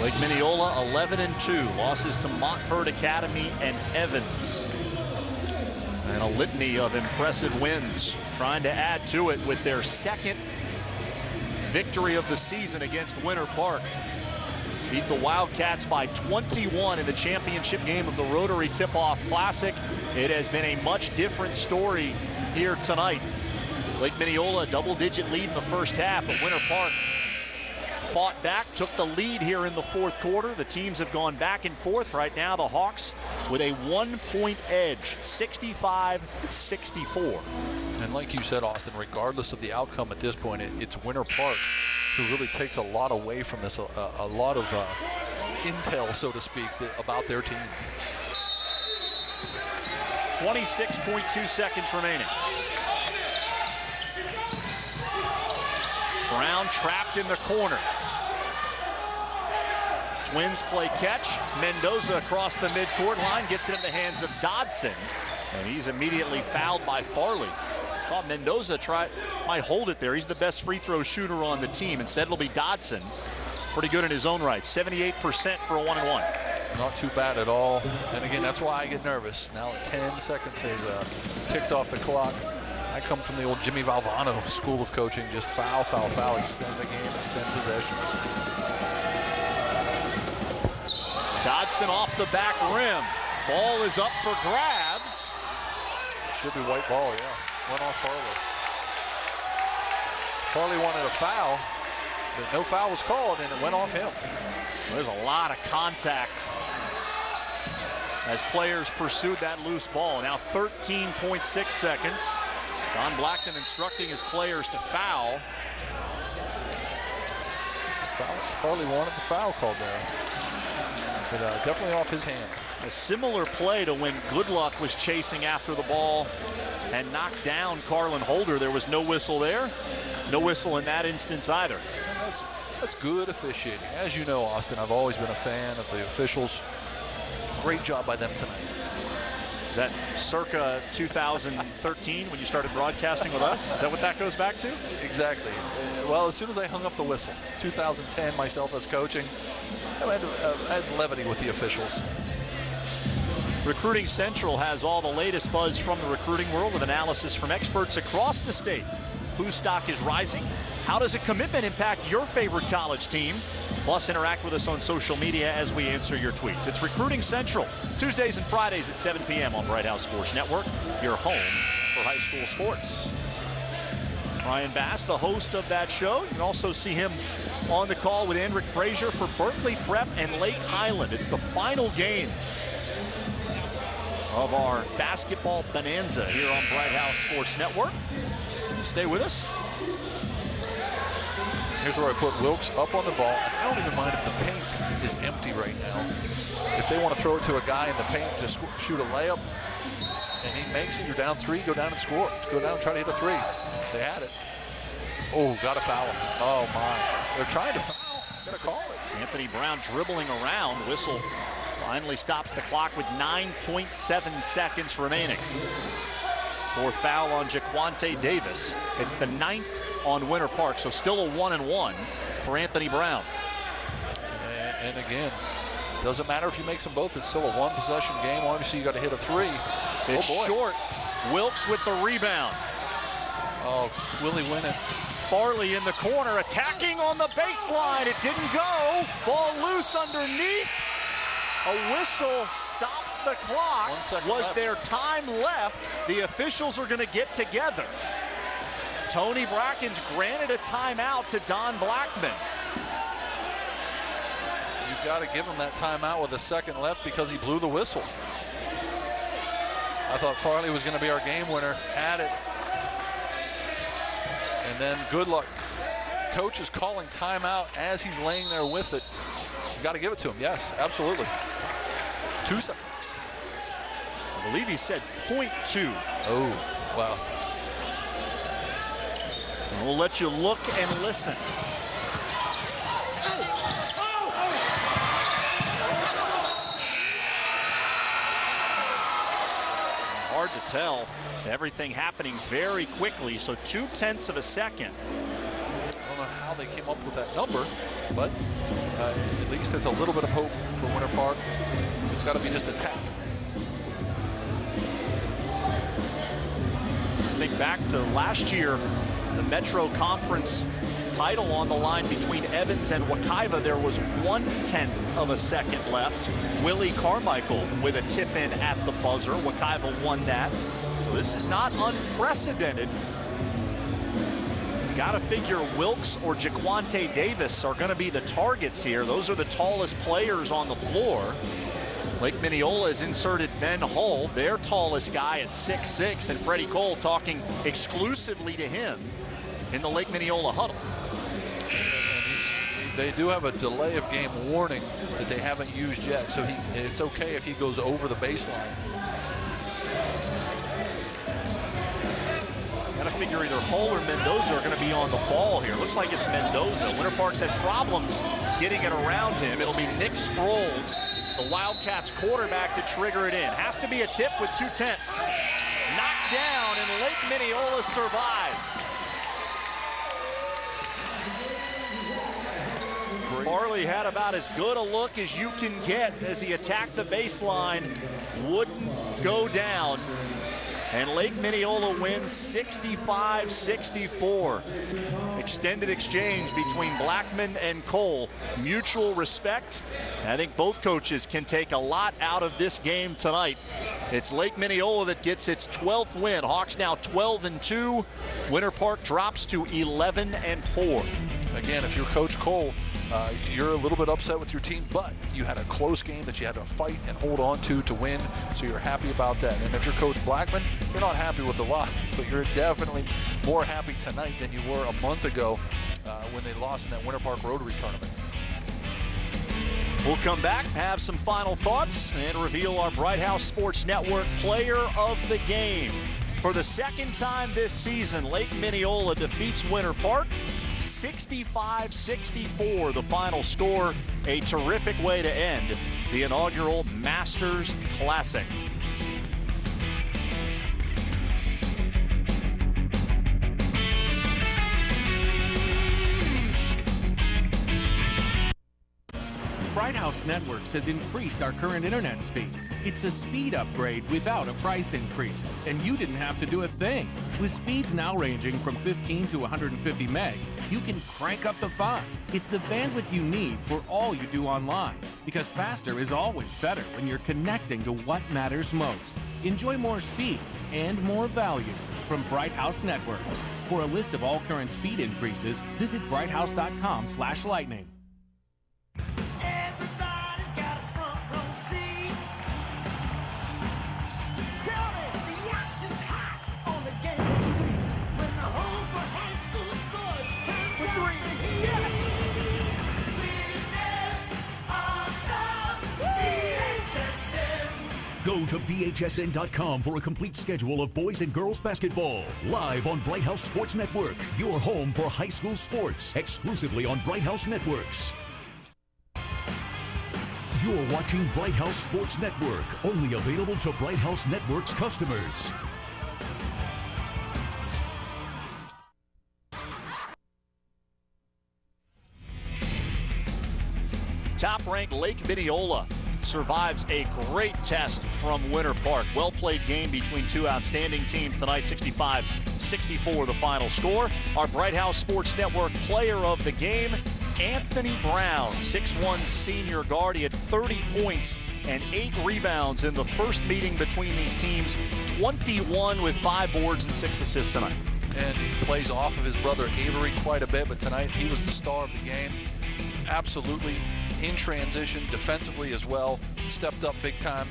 Lake Minneola 11-2, losses to Montford Academy and Evans. And a litany of impressive wins, trying to add to it with their second victory of the season against Winter Park. Beat the Wildcats by 21 in the championship game of the Rotary Tip-Off Classic. It has been a much different story here tonight. Lake Minneola, a double-digit lead in the first half, but Winter Park fought back, took the lead here in the fourth quarter. The teams have gone back and forth. Right now, the Hawks with a 1-point edge, 65-64. And like you said, Austin, regardless of the outcome at this point, it's Winter Park who really takes a lot away from this, a lot of intel, so to speak, about their team. 26.2 seconds remaining. Brown trapped in the corner. Twins play catch. Mendoza across the midcourt line, gets it in the hands of Dodson, and he's immediately fouled by Farley. Thought Mendoza might hold it there. He's the best free throw shooter on the team. Instead, it'll be Dodson. Pretty good in his own right. 78% for a 1-and-1. Not too bad at all. And again, that's why I get nervous. Now 10 seconds has ticked off the clock. I come from the old Jimmy Valvano school of coaching. Just foul, foul, foul, extend the game, extend possessions. Dodson off the back rim. Ball is up for grabs. Should be white ball, yeah. Went off Farley. Farley wanted a foul, but no foul was called, and it went off him. There's a lot of contact as players pursued that loose ball. Now 13.6 seconds. Don Blackton instructing his players to foul. Farley wanted the foul called there, but definitely off his hand. A similar play to when Goodluck was chasing after the ball and knocked down Carlin Holder. There was no whistle there. No whistle in that instance either. And that's good officiating. As you know, Austin, I've always been a fan of the officials. Great job by them tonight. Is that circa 2013 when you started broadcasting with us? Is that what that goes back to? Exactly. Well, as soon as I hung up the whistle, 2010, myself as coaching, I had levity with the officials. Recruiting Central has all the latest buzz from the recruiting world with analysis from experts across the state. Whose stock is rising? How does a commitment impact your favorite college team? Plus, interact with us on social media as we answer your tweets. It's Recruiting Central, Tuesdays and Fridays at 7 p.m. on Bright House Sports Network, your home for high school sports. Ryan Bass, the host of that show. You can also see him on the call with Andrick Frazier for Berkeley Prep and Lake Highland. It's the final game of our basketball bonanza here on Bright House Sports Network. Stay with us. Here's where I put Wilkes up on the ball. I don't even mind if the paint is empty right now. If they want to throw it to a guy in the paint to shoot a layup, and he makes it, you're down 3, go down and score. Go down and try to hit a 3. They had it. Oh, got to foul him. Oh, my. They're trying to foul. Got to call it. Anthony Brown dribbling around. Whistle finally stops the clock with 9.7 seconds remaining. Fourth foul on Jaquante Davis. It's the 9th on Winter Park, so still a 1-and-1 for Anthony Brown. And again, doesn't matter if you make them both. It's still a 1-possession game. Obviously, you got to hit a 3. It's short. Wilkes with the rebound. Oh, Willie Winnet. Farley in the corner, attacking on the baseline. It didn't go. Ball loose underneath. A whistle stops the clock. 1 second Was left. there time left? The officials are going to get together. Tony Brackens granted a timeout to Don Blackman. You've got to give him that timeout with a second left because he blew the whistle. I thought Farley was going to be our game winner. Had it. And then Goodluck. Coach is calling timeout as he's laying there with it. You got to give it to him. Yes, absolutely. 2 seconds. I believe he said 0.2. Oh, wow. We'll let you look and listen. Hard to tell. Everything happening very quickly, so 0.2 of a second. I don't know how they came up with that number, but at least it's a little bit of hope for Winter Park. It's got to be just a tap. Think back to last year, the Metro Conference title on the line between Evans and Wekiva. There was 1/10 of a second left. Willie Carmichael with a tip in at the buzzer. Wekiva won that. So this is not unprecedented. You got to figure Wilkes or Jaquante Davis are going to be the targets here. Those are the tallest players on the floor. Lake Minneola has inserted Ben Hull, their tallest guy at 6'6", and Freddie Cole talking exclusively to him in the Lake Minneola huddle. They do have a delay of game warning that they haven't used yet, so it's okay if he goes over the baseline. Got to figure either Hull or Mendoza are going to be on the ball here. Looks like it's Mendoza. Winter Park's had problems getting it around him. It'll be Nick Sproles, the Wildcats quarterback, to trigger it in. Has to be a tip with 2/10. Knocked down, and Lake Minneola survives. Farley had about as good a look as you can get as he attacked the baseline. Wouldn't go down. And Lake Minneola wins 65-64. Extended exchange between Blackman and Cole. Mutual respect. I think both coaches can take a lot out of this game tonight. It's Lake Minneola that gets its 12th win. Hawks now 12-2. Winter Park drops to 11-4. Again, if you're Coach Cole, you're a little bit upset with your team, but you had a close game that you had to fight and hold on to win, so you're happy about that. And if you're Coach Blackman, you're not happy with a lot, but you're definitely more happy tonight than you were a month ago when they lost in that Winter Park Rotary tournament. We'll come back, have some final thoughts, and reveal our Bright House Sports Network Player of the Game. For the second time this season, Lake Minneola defeats Winter Park. 65-64 the final score. A terrific way to end the inaugural Masters Classic. Bright House Networks has increased our current internet speeds. It's a speed upgrade without a price increase, and you didn't have to do a thing. With speeds now ranging from 15 to 150 megs, you can crank up the fun. It's the bandwidth you need for all you do online, because faster is always better when you're connecting to what matters most. Enjoy more speed and more value from Bright House Networks. For a list of all current speed increases, visit brighthouse.com/lightning. Yeah! Go to BHSN.com for a complete schedule of boys and girls basketball. Live on Bright House Sports Network, your home for high school sports, exclusively on Bright House Networks. You're watching Bright House Sports Network, only available to Bright House Networks customers. Top-ranked Lake Minneola survives a great test from Winter Park. Well-played game between two outstanding teams tonight, 65-64 the final score. Our Bright House Sports Network player of the game, Anthony Brown, 6'1" senior guard. He had 30 points and 8 rebounds in the first meeting between these teams, 21 with 5 boards and 6 assists tonight. And he plays off of his brother Avery quite a bit, but tonight he was the star of the game. Absolutely in transition, defensively as well, stepped up big time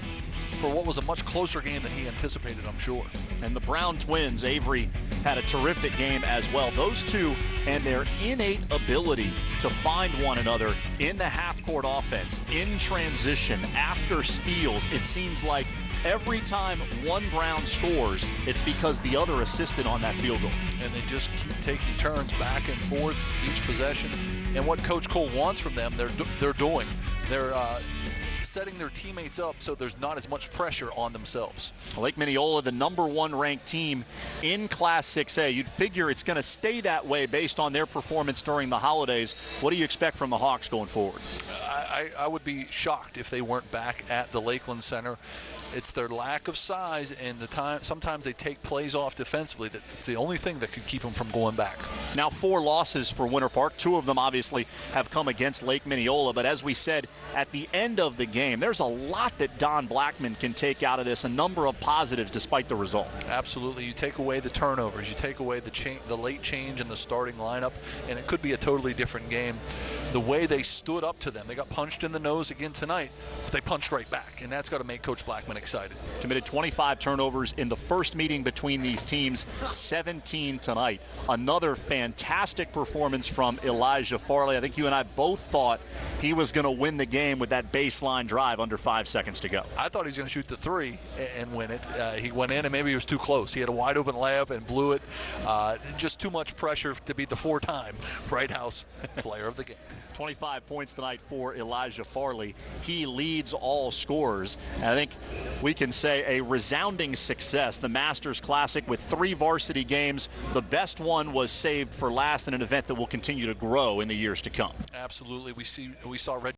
for what was a much closer game than he anticipated, I'm sure. And the Brown twins, Avery had a terrific game as well. Those two and their innate ability to find one another in the half-court offense, in transition, after steals, it seems like every time one Brown scores, it's because the other assisted on that field goal. And they just keep taking turns back and forth each possession. And what Coach Cole wants from them, they're doing. They're setting their teammates up so there's not as much pressure on themselves. Lake Minneola, the #1 ranked team in Class 6A. You'd figure it's going to stay that way based on their performance during the holidays. What do you expect from the Hawks going forward? I would be shocked if they weren't back at the Lakeland Center. It's their lack of size and the time. Sometimes they take plays off defensively. That's the only thing that could keep them from going back. Now 4 losses for Winter Park. 2 of them obviously have come against Lake Minneola. But as we said at the end of the game, there's a lot that Don Blackman can take out of this. A number of positives despite the result. Absolutely. You take away the turnovers. You take away the late change in the starting lineup, and it could be a totally different game. The way they stood up to them, they got punched in the nose again tonight, but they punched right back, and that's got to make Coach Blackman excited. Committed 25 turnovers in the first meeting between these teams, 17 tonight. Another fantastic performance from Elijah Farley. I think you and I both thought he was going to win the game with that baseline drive under 5 seconds to go. I thought he was going to shoot the 3 and win it. He went in and maybe he was too close. He had a wide open layup and blew it. Just too much pressure to be the 4-time Bright House player of the game. 25 points tonight for Elijah Farley. He leads all scorers. And I think we can say a resounding success. The Masters Classic with 3 varsity games. The best one was saved for last in an event that will continue to grow in the years to come. Absolutely. We saw Red